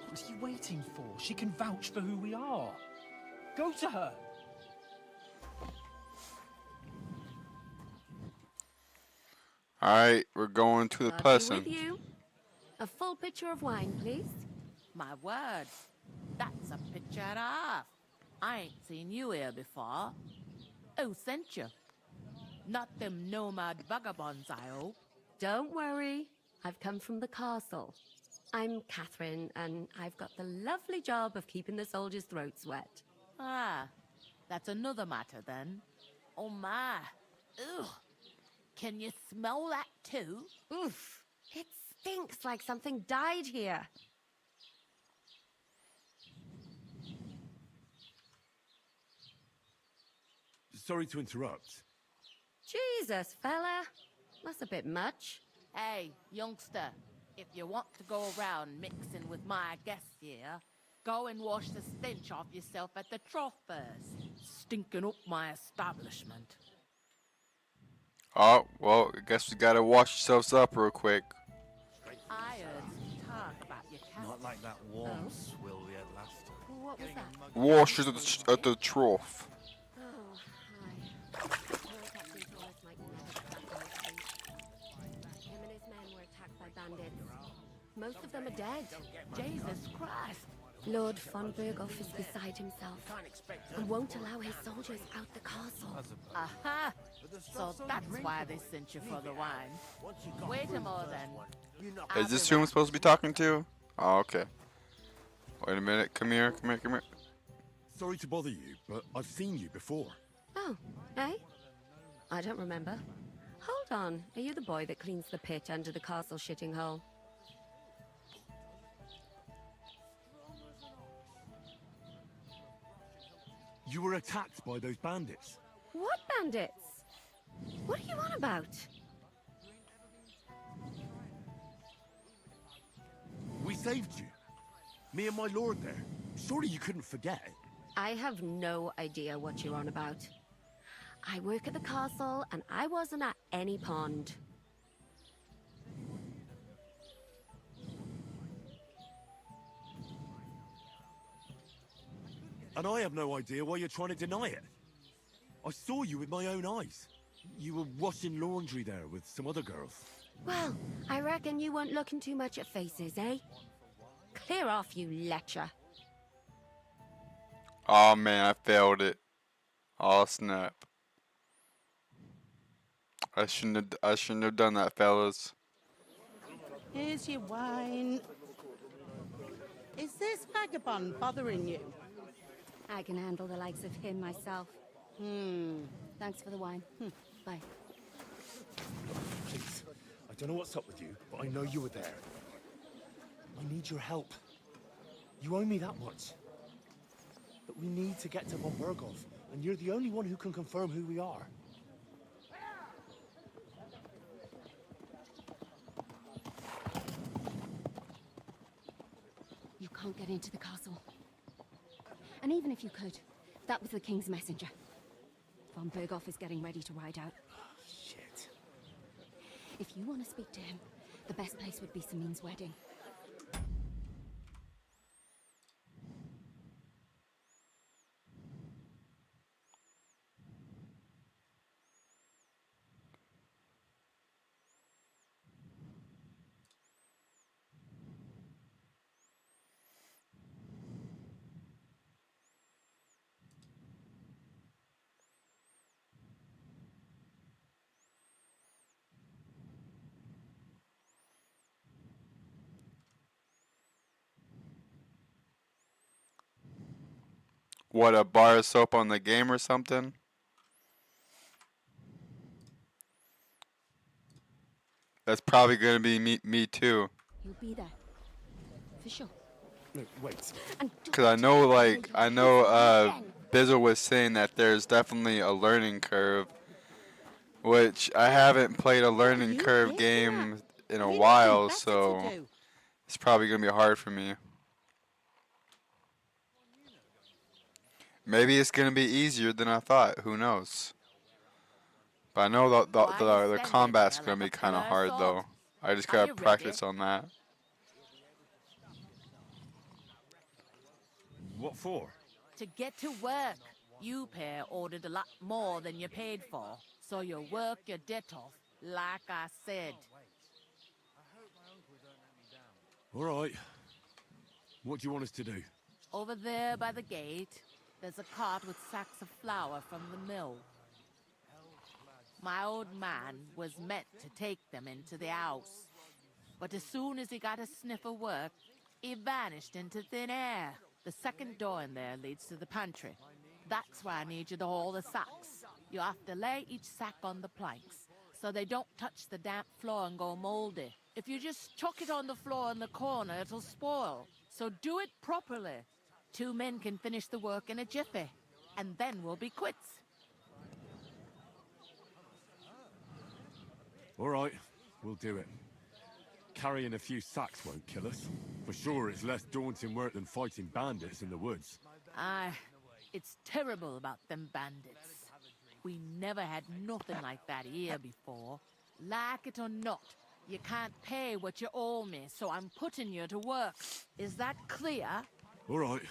What are you waiting for? She can vouch for who we are. Go to her. Alright, we're going to the person. With you. A full pitcher of wine, please. My word, that's a picture and a half. I ain't seen you here before. Who sent you? Not them nomad vagabonds, I hope. Don't worry. I've come from the castle. I'm Catherine, and I've got the lovely job of keeping the soldiers' throats wet. Ah, that's another matter then. Oh my. Ugh. Can you smell that too? Oof. It stinks like something died here. Sorry to interrupt. Jesus, fella. That's a bit much. Hey, youngster, if you want to go around mixing with my guests here, go and wash the stench off yourself at the trough first. Stinking up my establishment. Oh, well, I guess we gotta wash ourselves up real quick. I heard some talk about your cat. Not like that warm swill we had last time. What was that? Wash at the trough. Oh, hi. Captain Thomas might never come back. Him and his men were attacked by bandits. Most of them are dead. Jesus Christ. Lord von Berghoff is beside himself and won't allow his soldiers out the castle. Aha! So that's why they sent you for the wine. Wait a moment then. Is this who I'm supposed to be talking to? Oh, okay. Wait a minute. Come here. Sorry to bother you, but I've seen you before. Oh, eh? I don't remember. Hold on. Are you the boy that cleans the pit under the castle shitting hole? You were attacked by those bandits. What bandits? What are you on about? We saved you. Me and my lord there. Surely you couldn't forget. I have no idea what you're on about. I work at the castle, and I wasn't at any pond. And I have no idea why you're trying to deny it. I saw you with my own eyes. You were washing laundry there with some other girls. Well, I reckon you weren't looking too much at faces, eh? Clear off, you lecher. Oh man, I failed it. Oh snap. I shouldn't have done that, fellas. Here's your wine. Is this vagabond bothering you? I can handle the likes of him myself. Thanks for the wine. Bye. Please, I don't know what's up with you, but I know you were there. I need your help. You owe me that much. But we need to get to Von Berghoff, and you're the only one who can confirm who we are. You can't get into the castle. And even if you could, that was the King's messenger. Von Berghoff is getting ready to ride out. Shit. If you want to speak to him, the best place would be Samin's wedding. What, a bar of soap on the game or something? That's probably gonna be me too. You'll be there. For sure. No, wait. Cause I know Bizzle was saying that there's definitely a learning curve, which I haven't played a learning curve game in a while, so it's probably gonna be hard for me. Maybe it's gonna be easier than I thought. Who knows? But I know the combat's gonna be kind of hard though. I just gotta practice on that. What for? To get to work. You pair ordered a lot more than you paid for, so you work your debt off, like I said. All right. What do you want us to do? Over there by the gate, there's a cart with sacks of flour from the mill. My old man was meant to take them into the house, but as soon as he got a sniff of work, he vanished into thin air. The second door in there leads to the pantry. That's where I need you to haul the sacks. You have to lay each sack on the planks, so they don't touch the damp floor and go moldy. If you just chuck it on the floor in the corner, it'll spoil. So do it properly. 2 men can finish the work in a jiffy, and then we'll be quits. All right, we'll do it. Carrying a few sacks won't kill us. For sure, it's less daunting work than fighting bandits in the woods. Aye, it's terrible about them bandits. We never had nothing like that here before. Like it or not, you can't pay what you owe me, so I'm putting you to work. Is that clear? All right,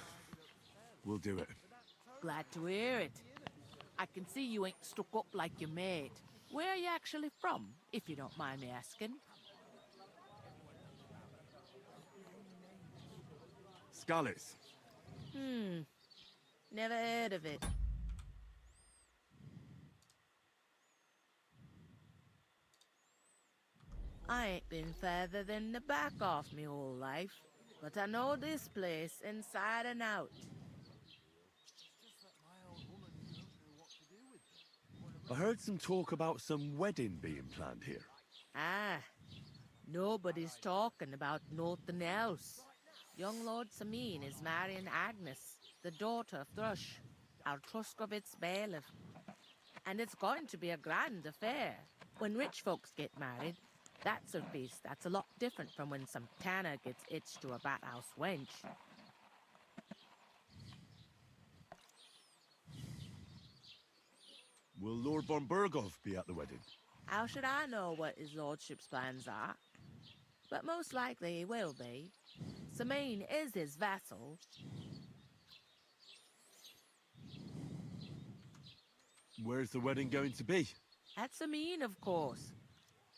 we'll do it. Glad to hear it. I can see you ain't stuck up like your mate. Where are you actually from, if you don't mind me asking? Skalitz. Never heard of it. I ain't been further than the back off me whole life, but I know this place inside and out. I heard some talk about some wedding being planned here. Ah, nobody's talking about nothing else. Young Lord Samin is marrying Agnes, the daughter of Thrush, our Truskovitz bailiff. And it's going to be a grand affair. When rich folks get married, that's a feast that's a lot different from when some tanner gets hitched to a bathhouse wench. Will Lord von Burgov be at the wedding? How should I know what his lordship's plans are? But most likely he will be. Samin is his vassal. Where's the wedding going to be? At Samin, of course.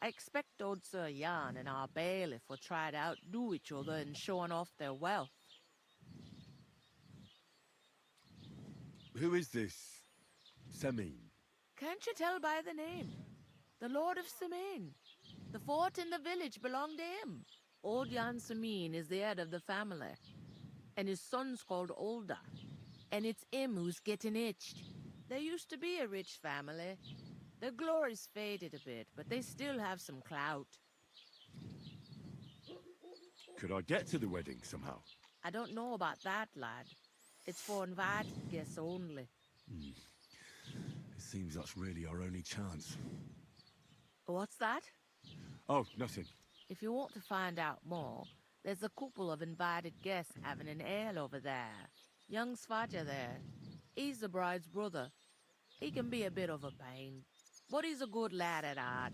I expect old Sir Jan and our bailiff will try to outdo each other in showing off their wealth. Who is this Semin? Can't you tell by the name? The Lord of Samin. The fort in the village belonged to him. Old Jan Samin is the head of the family. And his son's called Olda. And it's him who's getting itched. There used to be a rich family. Their glory's faded a bit, but they still have some clout. Could I get to the wedding somehow? I don't know about that, lad. It's for invited guests only. It seems that's really our only chance. What's that? Oh, nothing. If you want to find out more, there's a couple of invited guests having an ale over there. Young Svaja there. He's the bride's brother. He can be a bit of a pain, but he's a good lad at heart.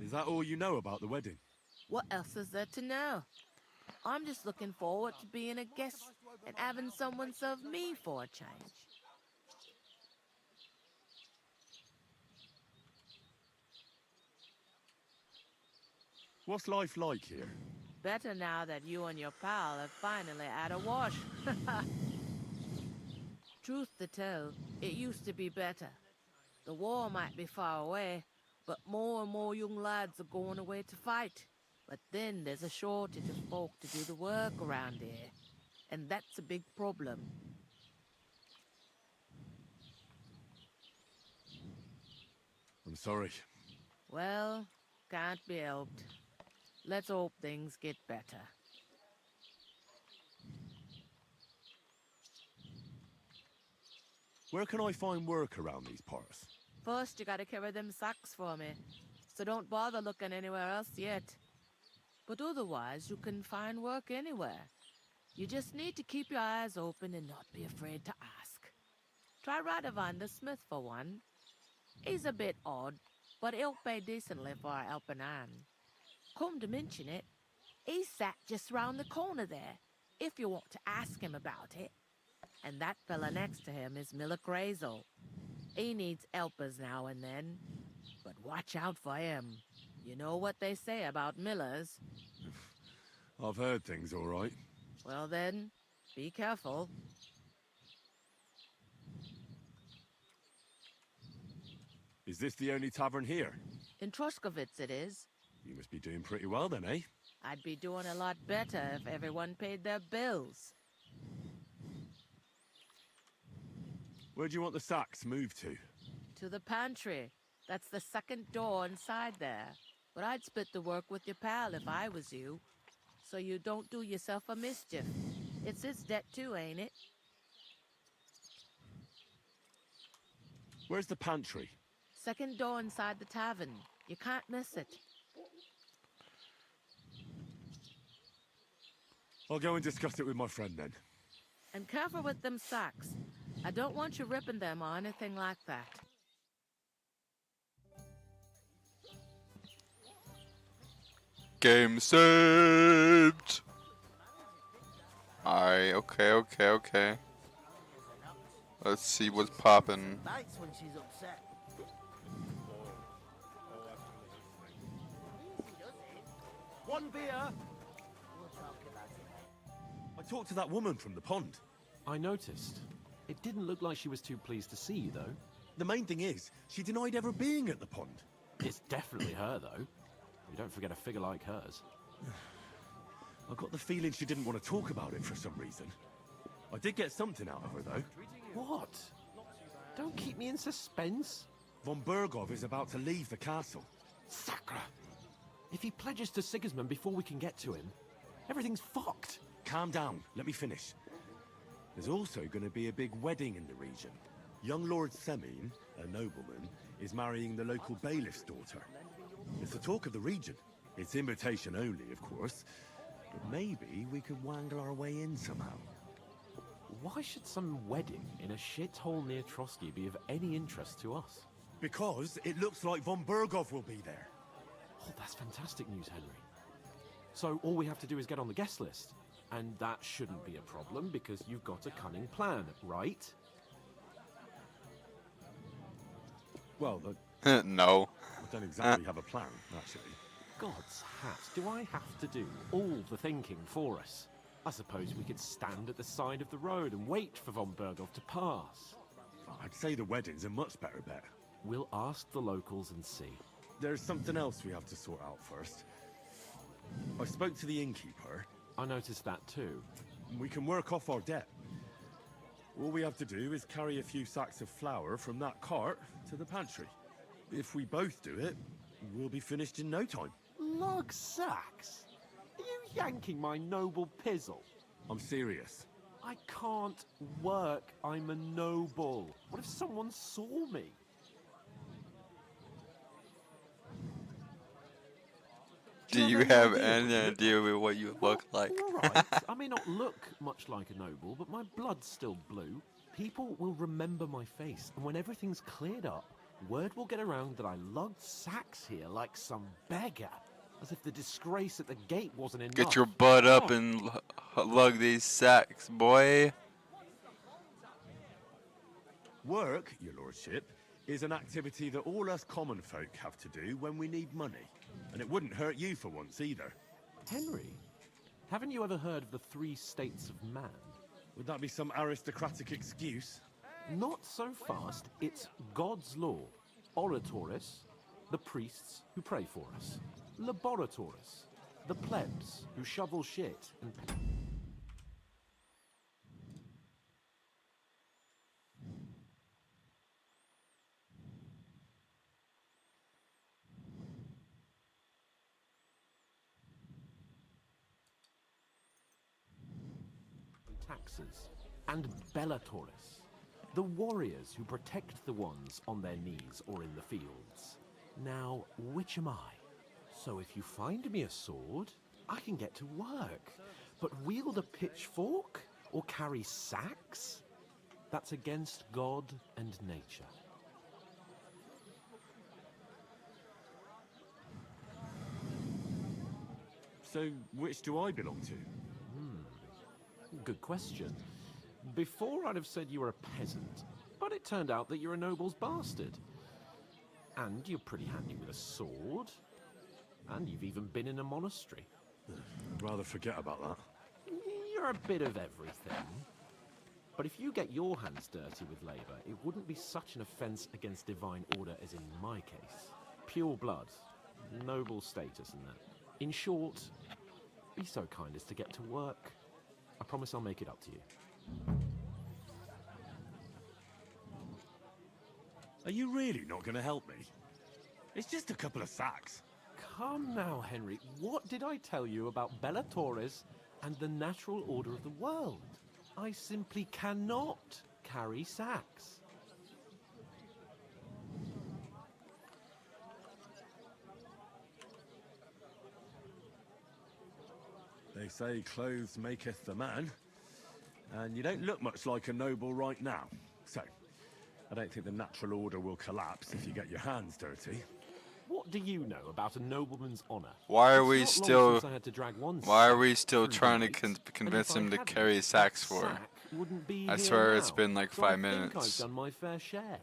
Is that all you know about the wedding? What else is there to know? I'm just looking forward to being a guest and having someone serve me for a change. What's life like here? Better now that you and your pal have finally had a wash. Truth to tell, it used to be better. The war might be far away, but more and more young lads are going away to fight. But then there's a shortage of folk to do the work around here. And that's a big problem. I'm sorry. Well, can't be helped. Let's hope things get better. Where can I find work around these parts? First, you gotta carry them sacks for me. So don't bother looking anywhere else yet. But otherwise, you can find work anywhere. You just need to keep your eyes open and not be afraid to ask. Try Radovan the Smith for one. He's a bit odd, but he'll pay decently for a helping hand. Come to mention it, he's sat just round the corner there, if you want to ask him about it. And that fella next to him is Miller Crazel. He needs helpers now and then, but watch out for him. You know what they say about Millers. I've heard things all right. Well then, be careful. Is this the only tavern here? In Truskovitz it is. You must be doing pretty well then, eh? I'd be doing a lot better if everyone paid their bills. Where do you want the sacks moved to? To the pantry. That's the second door inside there. But I'd split the work with your pal if I was you. So you don't do yourself a mischief. It's his debt too, ain't it? Where's the pantry? Second door inside the tavern. You can't miss it. I'll go and discuss it with my friend then. And careful with them sacks. I don't want you ripping them or anything like that. Game saved! Alright, okay. Let's see what's poppin'. Bites when she's upset. One beer! We'll talk about it. I talked to that woman from the pond. I noticed. It didn't look like she was too pleased to see you, though. The main thing is, she denied ever being at the pond. It's definitely her, though. You don't forget a figure like hers. I got the feeling she didn't want to talk about it for some reason. I did get something out of her, though. What? Don't keep me in suspense. Von Bergov is about to leave the castle. Sacre! If he pledges to Sigismund before we can get to him, everything's fucked. Calm down. Let me finish. There's also going to be a big wedding in the region. Young Lord Semin, a nobleman, is marrying the local bailiff's daughter. It's the talk of the region. It's invitation only, of course. But maybe we could wangle our way in somehow. Why should some wedding in a shithole near Trotsky be of any interest to us? Because it looks like Von Bergov will be there. Oh, that's fantastic news, Henry. So all we have to do is get on the guest list. And that shouldn't be a problem because you've got a cunning plan, right? Well, no. I don't exactly have a plan, actually. God's hat, do I have to do all the thinking for us? I suppose we could stand at the side of the road and wait for Von Bergov to pass. I'd say the wedding's a much better bet. We'll ask the locals and see. There's something else we have to sort out first. I spoke to the innkeeper. I noticed that too. We can work off our debt. All we have to do is carry a few sacks of flour from that cart to the pantry. If we both do it, we'll be finished in no time. Lug sacks? Are you yanking my noble pizzle? I'm serious. I can't work. I'm a noble. What if someone saw me? Do you have any idea of what you look like? All right. I may not look much like a noble, but my blood's still blue. People will remember my face, and when everything's cleared up, word will get around that I lugged sacks here like some beggar. As if the disgrace at the gate wasn't enough. Get your butt up and lug these sacks, boy. Work, your lordship, is an activity that all us common folk have to do when we need money. And it wouldn't hurt you for once either. Henry, haven't you ever heard of the 3 states of man? Would that be some aristocratic excuse? Not so fast. It's God's law. Oratoris, the priests who pray for us. Laboratoris, the plebs who shovel shit and... taxes. And Bellatoris, the warriors who protect the ones on their knees or in the fields. Now, which am I? So if you find me a sword, I can get to work. But wield a pitchfork or carry sacks? That's against God and nature. So, which do I belong to? Good question. Before I'd have said you were a peasant, but it turned out that you're a noble's bastard. And you're pretty handy with a sword. And you've even been in a monastery. I'd rather forget about that. You're a bit of everything. But if you get your hands dirty with labour, it wouldn't be such an offence against divine order as in my case. Pure blood, noble status and that. In short, be so kind as to get to work. I promise I'll make it up to you. Are you really not going to help me? It's just a couple of sacks. Come now, Henry. What did I tell you about Bellatoris and the natural order of the world? I simply cannot carry sacks. They say clothes maketh the man, and you don't look much like a noble right now. So, I don't think the natural order will collapse if you get your hands dirty. What do you know about a nobleman's honor? Why are It's we not long still? since I had to drag one Why are sack we still through trying to the gates, and convince if I him to hadn't, carry that sacks for? sack wouldn't be I here swear it's now. been like So 5 I think minutes. I've done my fair share.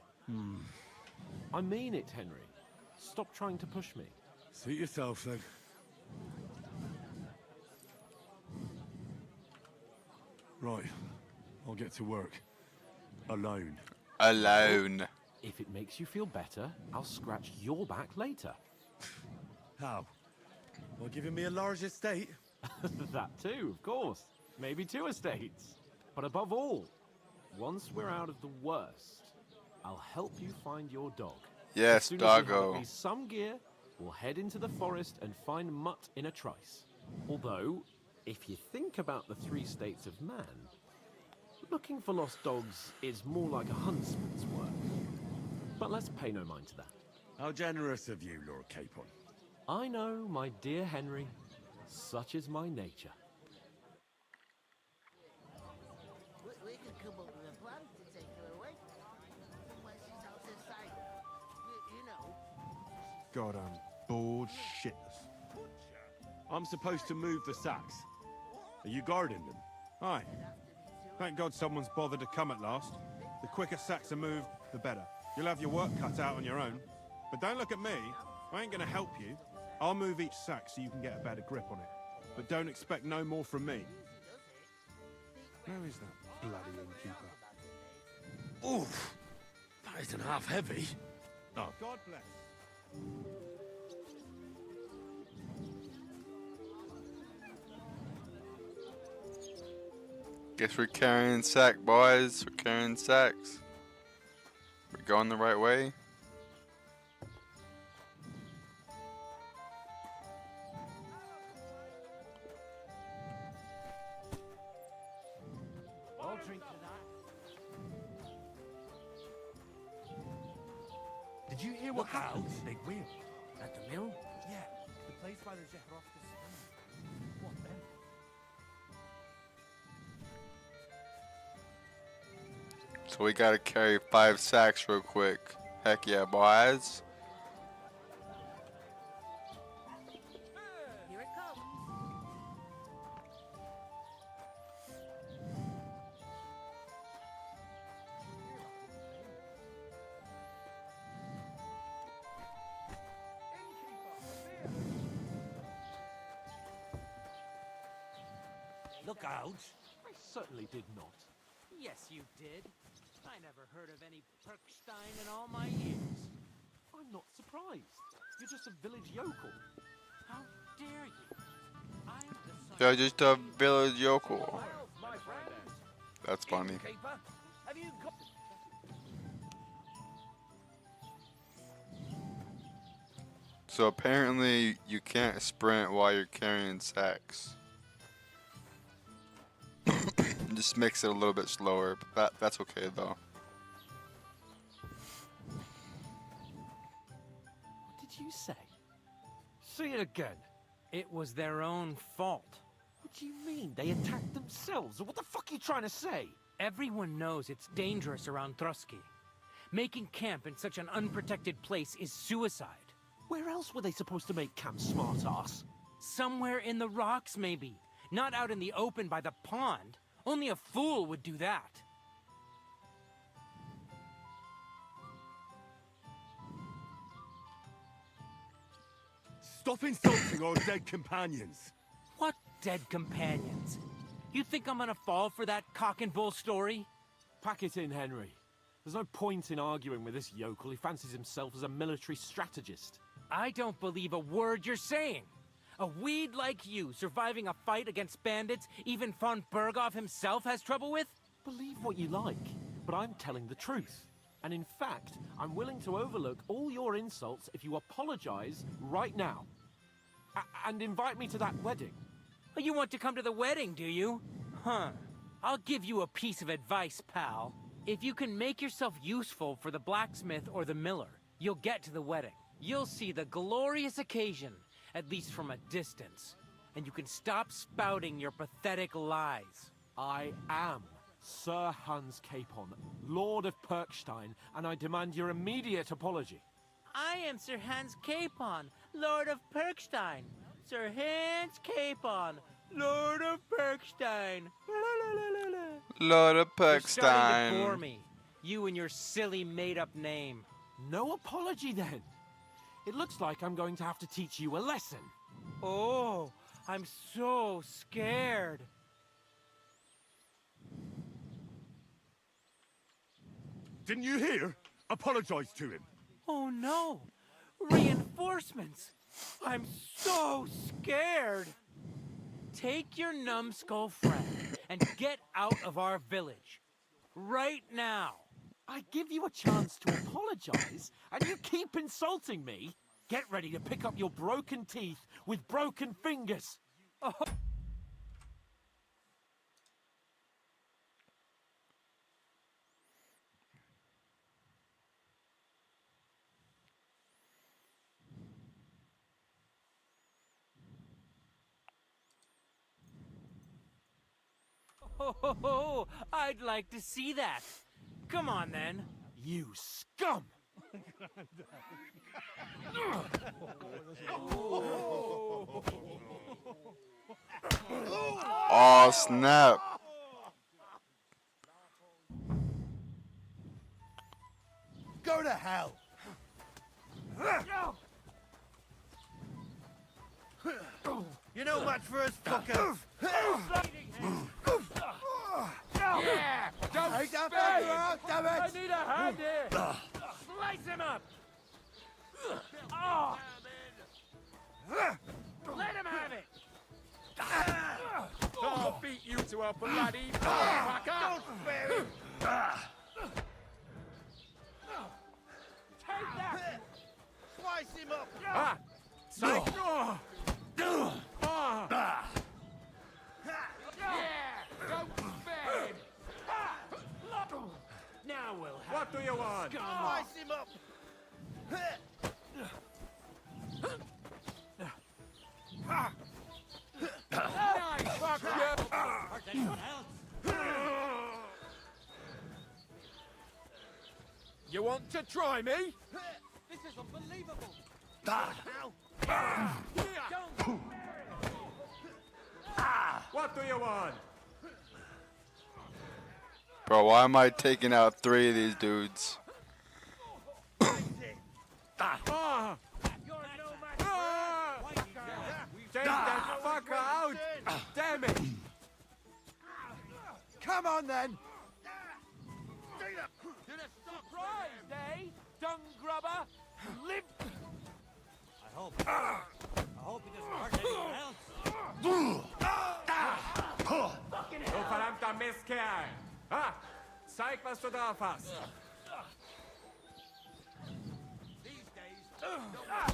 I mean it, Henry. Stop trying to push me. Suit yourself, then. Right, I'll get to work. Alone. Alone. If it makes you feel better, I'll scratch your back later. How? By giving me a large estate? That too, of course. Maybe 2 estates. But above all, once we're out of the worst, I'll help you find your dog. Yes, as soon as we have doggo. at least some gear, we'll head into the forest and find Mutt in a trice. Although, if you think about the 3 states of man, looking for lost dogs is more like a huntsman's work. But let's pay no mind to that. How generous of you, Lord Capon. I know, my dear Henry. Such is my nature. We could come up with a plan to take her away. Somewhere she's out of sight. You know. God, I'm bored shitless. I'm supposed to move the sacks. Are you guarding them? Aye. Thank God someone's bothered to come at last. The quicker sacks are moved, the better. You'll have your work cut out on your own. But don't look at me. I ain't gonna help you. I'll move each sack so you can get a better grip on it. But don't expect no more from me. Where is that bloody innkeeper? Oof! That isn't half heavy. Oh. God bless. Guess we're carrying sack, boys. We're carrying sacks. We're going the right way. I'll drink to that. Did you hear what happened? Big wheel. At the mill? Yeah, the place by the Zehrovskas. What then? So we gotta carry 5 sacks real quick. Heck yeah, boys. Here it comes. Look out! I certainly did not. Yes, you did. I never heard of any Perkstein in all my years. I'm not surprised. You're just a village yokel. How dare you? I'm the son You're just a village yokel. My friend. That's funny. Innkeeper, have you got... So apparently you can't sprint while you're carrying sacks. Just makes it a little bit slower, but that's okay though. What did you say? Say it again. It was their own fault. What do you mean? They attacked themselves? What the fuck are you trying to say? Everyone knows it's dangerous around Trotsky. Making camp in such an unprotected place is suicide. Where else were they supposed to make camp, smartass? Somewhere in the rocks, maybe. Not out in the open by the pond. Only a fool would do that. Stop insulting our dead companions. What dead companions? You think I'm gonna fall for that cock and bull story? Pack it in, Henry. There's no point in arguing with this yokel. He fancies himself as a military strategist. I don't believe a word you're saying. A weed like you surviving a fight against bandits even von Berghoff himself has trouble with? Believe what you like, but I'm telling the truth. And in fact, I'm willing to overlook all your insults if you apologize right now. And invite me to that wedding. Oh, you want to come to the wedding, do you? Huh. I'll give you a piece of advice, pal. If you can make yourself useful for the blacksmith or the miller, you'll get to the wedding. You'll see the glorious occasion, at least from a distance. And you can stop spouting your pathetic lies. I am Sir Hans Capon, Lord of Perkstein, and I demand your immediate apology. I am Sir Hans Capon, Lord of Perkstein. Sir Hans Capon, Lord of Perkstein. Lord of You're starting to bore Perkstein. me. You and your silly made-up name. No apology then. It looks like I'm going to have to teach you a lesson. Oh, I'm so scared. Didn't you hear? Apologize to him. Oh no! Reinforcements! I'm so scared! Take your numbskull friend and get out of our village. Right now. I give you a chance to apologize, and you keep insulting me? Get ready to pick up your broken teeth with broken fingers. Oh. Oh, I'd like to see that. Come on, then. You scum! Oh, snap. Go to hell! You're no match for us, fuckers! Yeah! Don't Take that spare fucker out, damn it! I need a hand here! Slice him up! Oh. Let him have it! I'll beat you to a bloody motherfucker! Don't spare him! Take that! Slice him up! Ah! Psych! Yeah! Don't spare him! Now we'll have What do you want? Slice him up! Nice! Fuck you! You want to try me? This is unbelievable! What do you want? Bro, why am I taking out 3 of these dudes? Ah! Take that fucker out! Damn it! Come on then! Surprised, eh? Dung grubber! Live! I hope he doesn't hurt anyone else. Du verdammter Mistkerl! Ah! Zeig, was du drauf hast!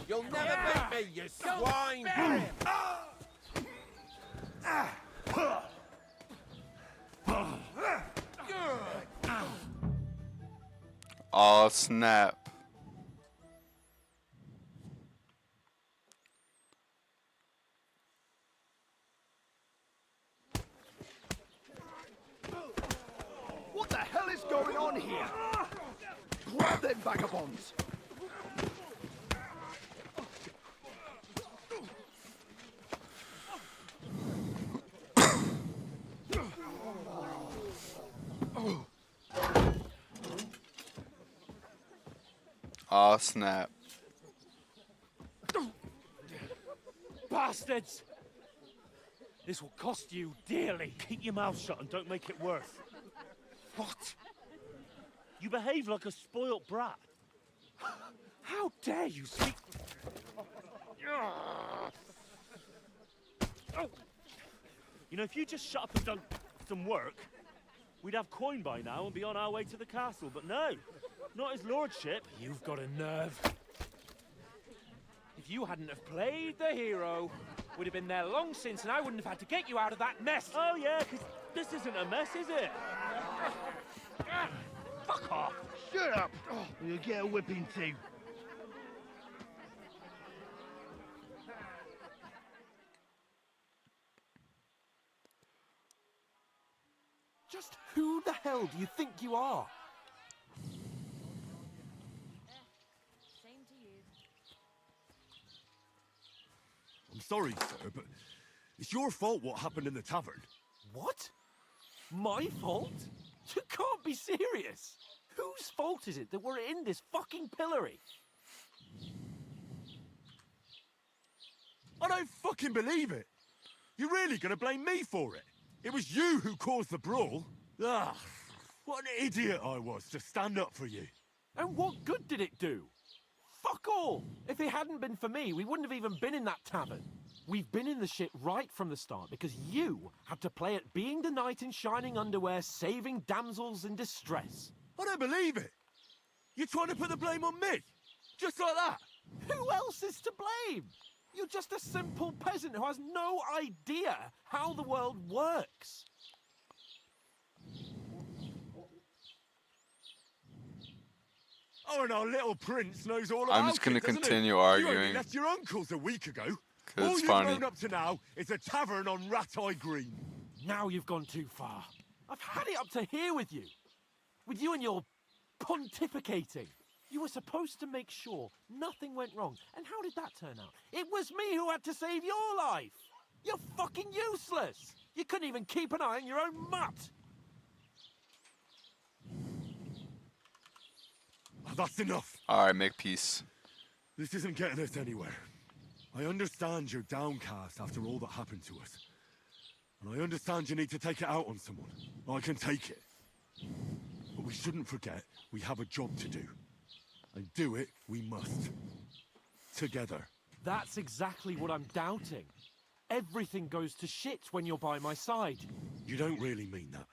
You'll never beat me, you swine! Oh, snap. What the hell is going on here? Grab them vagabonds! Oh, snap. Bastards! This will cost you dearly. Keep your mouth shut and don't make it worse. What? You behave like a spoilt brat. How dare you speak... You know, if you just shut up and done some work, we'd have coin by now and be on our way to the castle, but no. Not his lordship. You've got a nerve. If you hadn't have played the hero, we'd have been there long since and I wouldn't have had to get you out of that mess. Oh, yeah, because this isn't a mess, is it? Fuck off. Shut up! You'll get a whipping too. Just who the hell do you think you are? Same to you. I'm sorry, sir, but it's your fault what happened in the tavern. What? My fault? You can't be serious. Whose fault is it that we're in this fucking pillory? I don't fucking believe it. You're really gonna blame me for it? It was you who caused the brawl. Ah, what an idiot I was to stand up for you. And what good did it do? Fuck all! If it hadn't been for me, we wouldn't have even been in that tavern. We've been in the shit right from the start because you had to play at being the knight in shining underwear, saving damsels in distress. I don't believe it. You're trying to put the blame on me? Just like that? Who else is to blame? You're just a simple peasant who has no idea how the world works. Oh, and our little prince knows all about I'm just gonna it, doesn't continue he? You only arguing. left your uncle's a week ago. 'Cause All it's you've funny. known up to now is a tavern on Rat-Eye Green. Now you've gone too far. I've had it up to here with you. With you and your pontificating. You were supposed to make sure nothing went wrong. And how did that turn out? It was me who had to save your life. You're fucking useless. You couldn't even keep an eye on your own mutt. Oh, that's enough. Alright, make peace. This isn't getting us anywhere. I understand you're downcast after all that happened to us. And I understand you need to take it out on someone. I can take it. But we shouldn't forget we have a job to do. And do it we must. Together. That's exactly what I'm doubting. Everything goes to shit when you're by my side. You don't really mean that.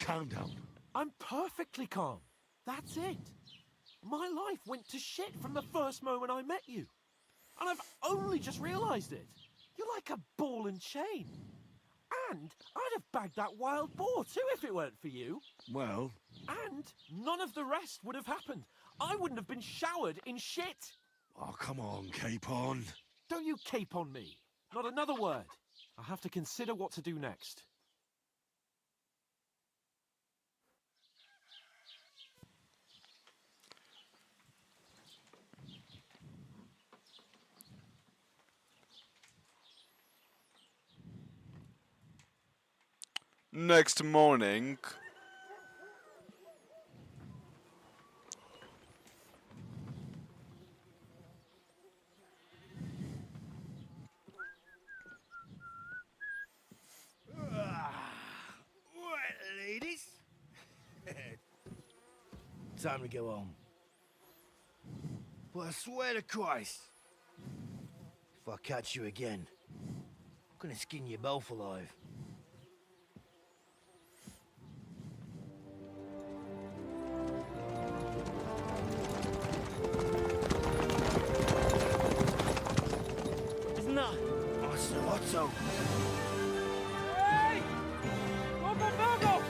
Calm down. I'm perfectly calm. That's it. My life went to shit from the first moment I met you. And I've only just realised it. You're like a ball and chain. And I'd have bagged that wild boar too if it weren't for you. Well... And none of the rest would have happened. I wouldn't have been showered in shit. Oh, come on, Capon. Don't you cape on me. Not another word. I have to consider what to do next. Next morning. Right, ladies. Time to go home. But I swear to Christ, if I catch you again, I'm gonna skin you both alive. Isn't that? Otto. Hey! Go, go, go, go!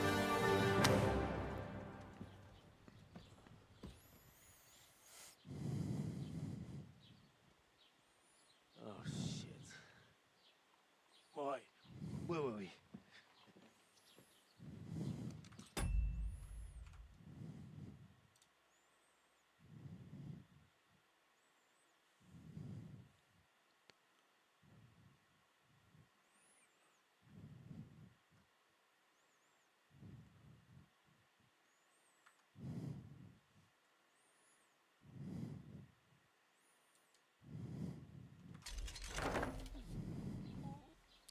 Oh, shit. Right, where were we?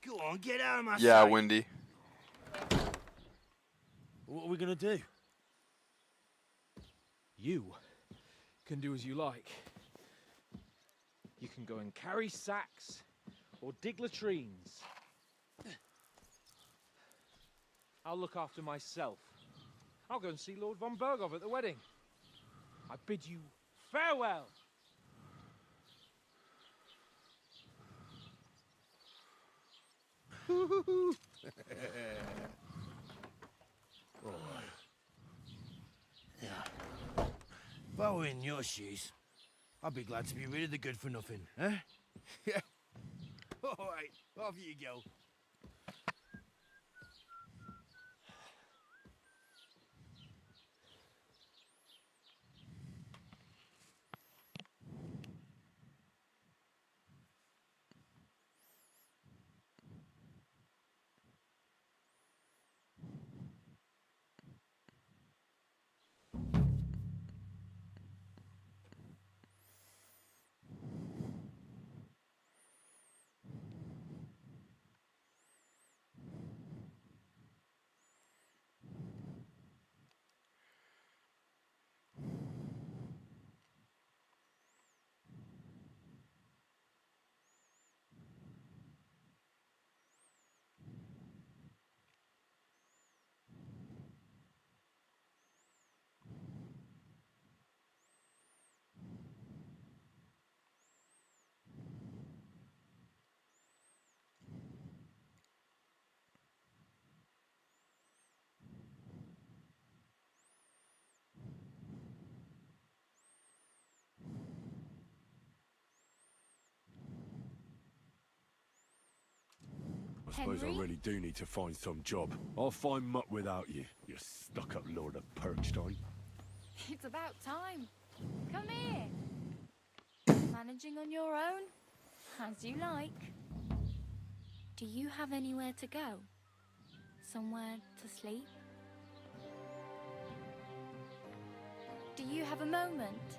Go on, get out of my Yeah, sight. Wendy. What are we gonna do? You can do as you like. You can go and carry sacks or dig latrines. I'll look after myself. I'll go and see Lord von Berghoff at the wedding. I bid you farewell. Yeah. If I were in your shoes, I'd be glad to be rid of the good for nothing, huh? Yeah. All right, off you go. I suppose I Henry? really do need to find some job. I'll find mutt without you, you stuck-up Lord of Perkstein. It's about time. Come here. Managing on your own? As you like. Do you have anywhere to go? Somewhere to sleep? Do you have a moment?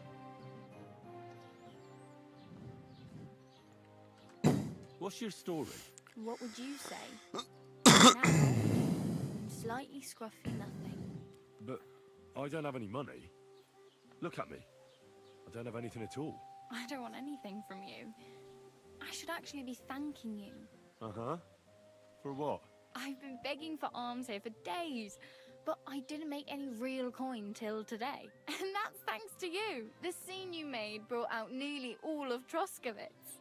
What's your story? What would you say? Now, slightly scruffy nothing. But I don't have any money. Look at me. I don't have anything at all. I don't want anything from you. I should actually be thanking you. Uh-huh. For what? I've been begging for alms here for days, but I didn't make any real coin till today. And that's thanks to you. The scene you made brought out nearly all of Troskowitz.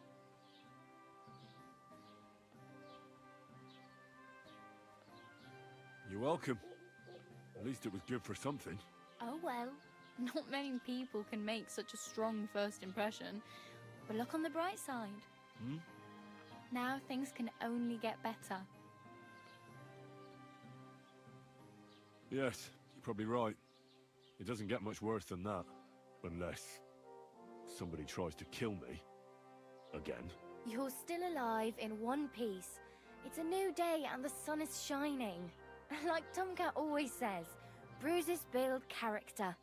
You're welcome. At least it was good for something. Oh well, not many people can make such a strong first impression. But look on the bright side. Hmm? Now things can only get better. Yes, you're probably right. It doesn't get much worse than that. Unless somebody tries to kill me. Again. You're still alive in one piece. It's a new day and the sun is shining. Like Tomcat always says, bruises build character.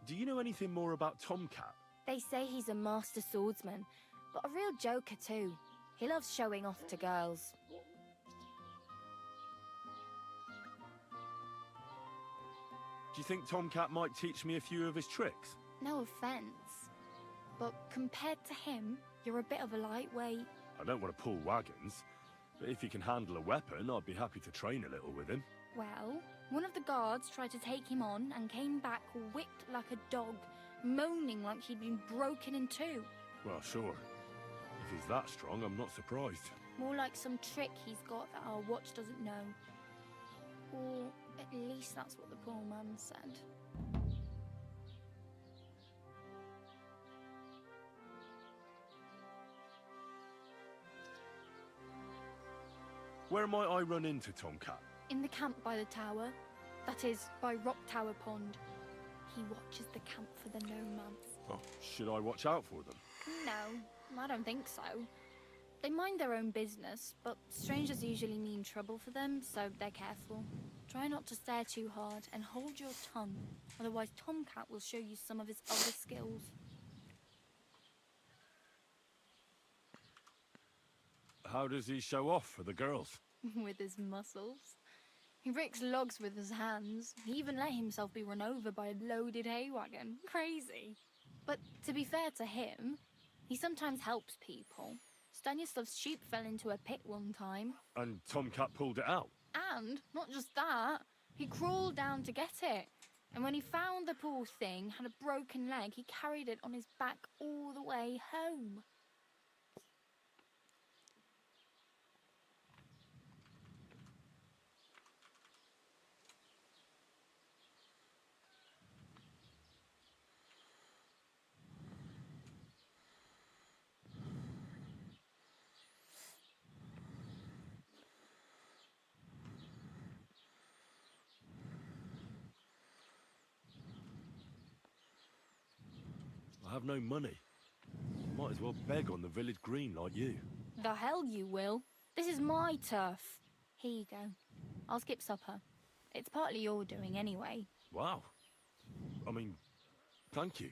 Do you know anything more about Tomcat? They say he's a master swordsman, but a real joker too. He loves showing off to girls. Do you think Tomcat might teach me a few of his tricks? No offense, but compared to him, you're a bit of a lightweight. I don't want to pull wagons, but if he can handle a weapon, I'd be happy to train a little with him. Well, one of the guards tried to take him on and came back whipped like a dog, moaning like he'd been broken in two. Well, sure. If he's that strong, I'm not surprised. More like some trick he's got that our watch doesn't know. Or at least that's what the poor man said. Where might I run into Tomcat? In the camp by the tower. That is, by Rock Tower Pond. He watches the camp for the nomads. Oh, should I watch out for them? No, I don't think so. They mind their own business, but strangers usually mean trouble for them, so they're careful. Try not to stare too hard and hold your tongue, otherwise Tomcat will show you some of his other skills. How does he show off for the girls? With his muscles. He breaks logs with his hands. He even let himself be run over by a loaded hay wagon. Crazy. But to be fair to him, he sometimes helps people. Stanislav's sheep fell into a pit one time. And Tomcat pulled it out? And, not just that, he crawled down to get it. And when he found the poor thing had a broken leg, he carried it on his back all the way home. I have no money. Might as well beg on the village green like you. The hell you will. This is my turf. Here you go. I'll skip supper. It's partly your doing anyway. Wow. I mean, thank you.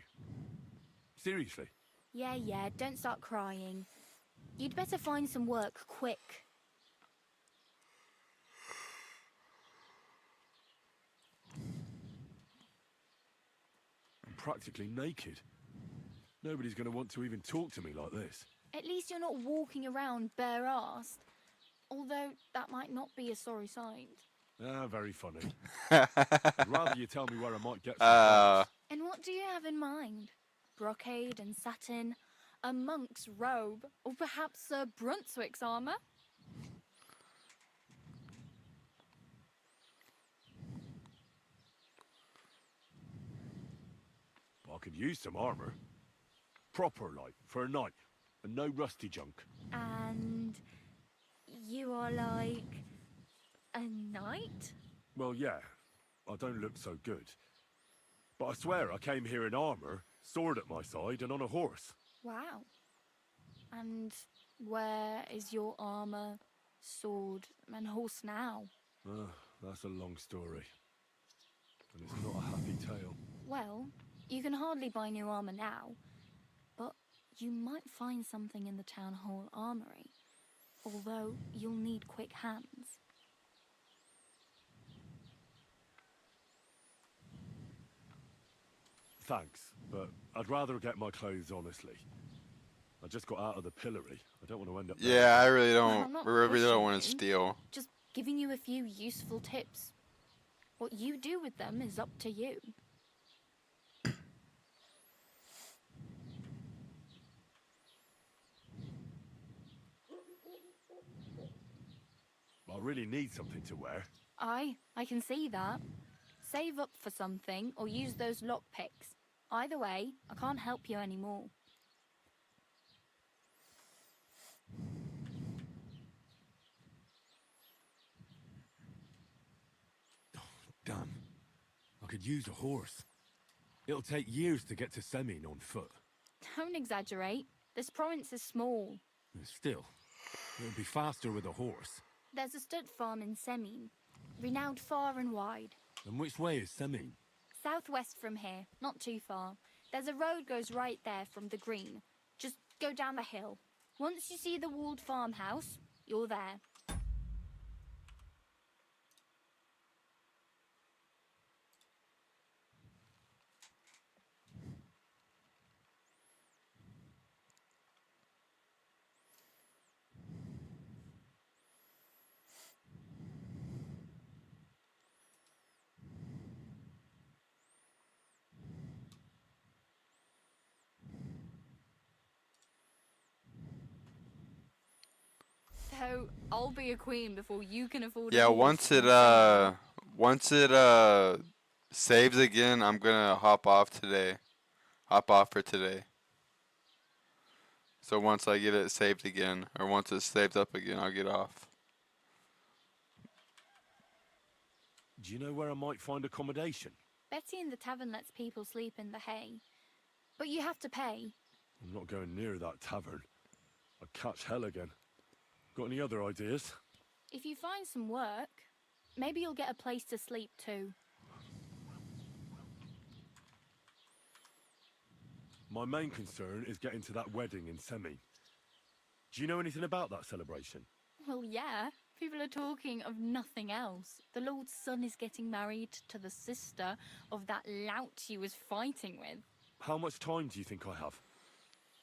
Seriously. Yeah, don't start crying. You'd better find some work quick. I'm practically naked. Nobody's going to want to even talk to me like this. At least you're not walking around bare-assed. Although that might not be a sorry sight. Ah, very funny. I'd rather you tell me where I might get some. And what do you have in mind? Brocade and satin? A monk's robe? Or perhaps Sir Brunswick's armour? I could use some armour. Proper, like, for a night. And no rusty junk. And you are like a knight? Well, yeah. I don't look so good. But I swear I came here in armor, sword at my side, and on a horse. Wow. And where is your armor, sword, and horse now? That's a long story. And it's not a happy tale. Well, you can hardly buy new armor now, but you might find something in the town hall armory. Although you'll need quick hands. Thanks, but I'd rather get my clothes honestly. I just got out of the pillory. I don't want to end up there. Yeah, I really Well, don't. I'm not really don't pushing want to you. steal. Just giving you a few useful tips. What you do with them is up to you. I really need something to wear. I can see that. Save up for something or use those lockpicks. Either way, I can't help you anymore. Damn. I could use a horse. It'll take years to get to Semin on foot. Don't exaggerate. This province is small. Still, it'll be faster with a horse. There's a stud farm in Semin, renowned far and wide. And which way is Semin? Southwest from here, not too far. There's a road goes right there from the green. Just go down the hill. Once you see the walled farmhouse, you're there. So I'll be a queen before you can afford. Yeah, a horse. once it saves again, I'm gonna hop off today. Hop off for today. So once I get it saved again, or once it's saved up again, I'll get off. Do you know where I might find accommodation? Betty in the tavern lets people sleep in the hay, but you have to pay. I'm not going near that tavern. I'd catch hell again. Got any other ideas? If you find some work, maybe you'll get a place to sleep too. My main concern is getting to that wedding in Semin. Do you know anything about that celebration? Well, yeah. People are talking of nothing else. The Lord's son is getting married to the sister of that lout he was fighting with. How much time do you think I have?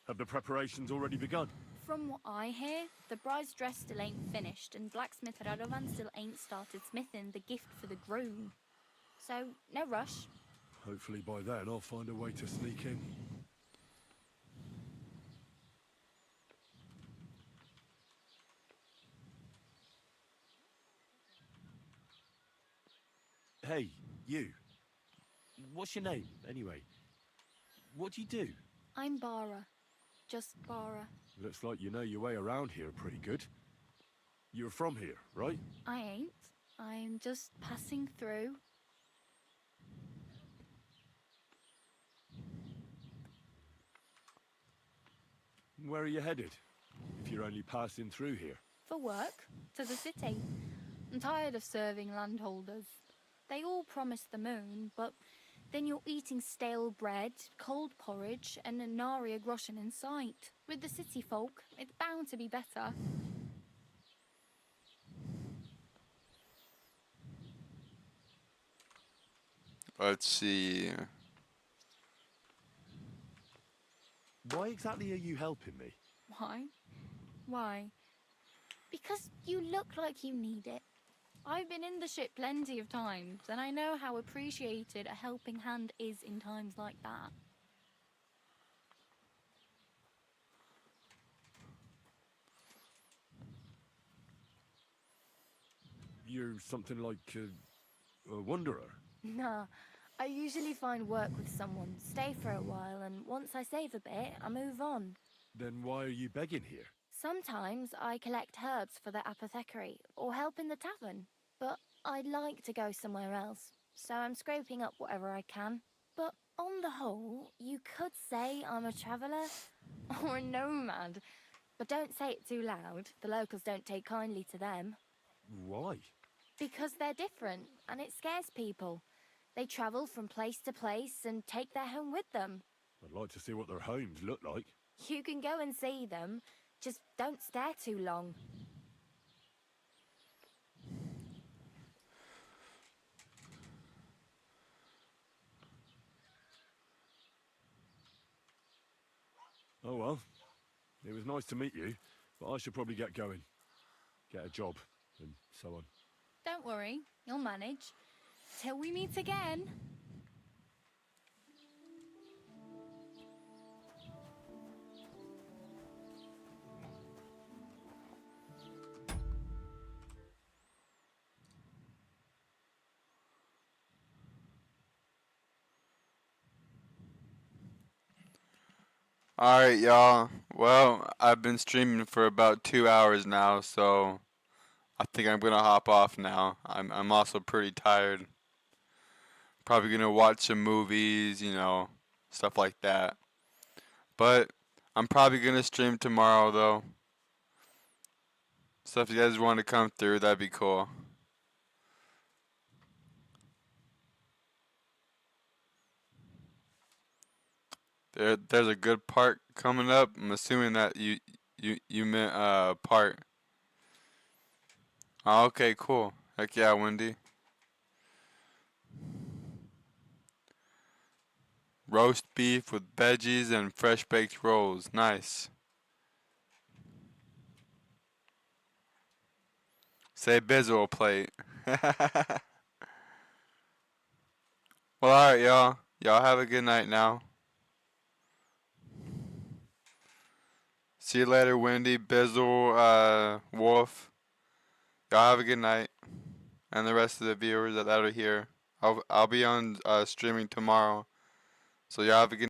Have the preparations already begun? From what I hear, the bride's dress still ain't finished, and blacksmith Radovan still ain't started smithing the gift for the groom. So, no rush. Hopefully by then I'll find a way to sneak in. Hey, you. What's your name, anyway? What do you do? I'm Bara. Just Bara. Looks like you know your way around here pretty good. You're from here, right? I ain't. I'm just passing through. Where are you headed? If you're only passing through here. For work. To the city. I'm tired of serving landholders. They all promise the moon, but then you're eating stale bread, cold porridge, and a nary a groschen in sight. With the city folk, it's bound to be better. Let's see. Why exactly are you helping me? Why? Why? Because you look like you need it. I've been in the ship plenty of times, and I know how appreciated a helping hand is in times like that. You're something like a wanderer. Nah, I usually find work with someone, stay for a while, and once I save a bit, I move on. Then why are you begging here? Sometimes I collect herbs for the apothecary or help in the tavern, but I'd like to go somewhere else, so I'm scraping up whatever I can. But on the whole, you could say I'm a traveller or a nomad. But don't say it too loud. The locals don't take kindly to them. Why? Because they're different, and it scares people. They travel from place to place and take their home with them. I'd like to see what their homes look like. You can go and see them, just don't stare too long. Oh well. It was nice to meet you, but I should probably get going. Get a job, and so on. Don't worry, you'll manage. Till we meet again. Alright, y'all. Well, I've been streaming for about 2 hours now, so I think I'm gonna hop off now. I'm also pretty tired. Probably gonna watch some movies, you know, stuff like that. But I'm probably gonna stream tomorrow though. So if you guys want to come through, that'd be cool. There's a good part coming up. I'm assuming that you meant part. Oh, okay, cool. Heck yeah, Wendy. Roast beef with veggies and fresh baked rolls. Nice. Say Bizzle plate. Well, alright, y'all. Y'all have a good night now. See you later, Wendy, Bizzle, Wolf. Y'all have a good night. And the rest of the viewers that are here. I'll be on streaming tomorrow. So y'all have a good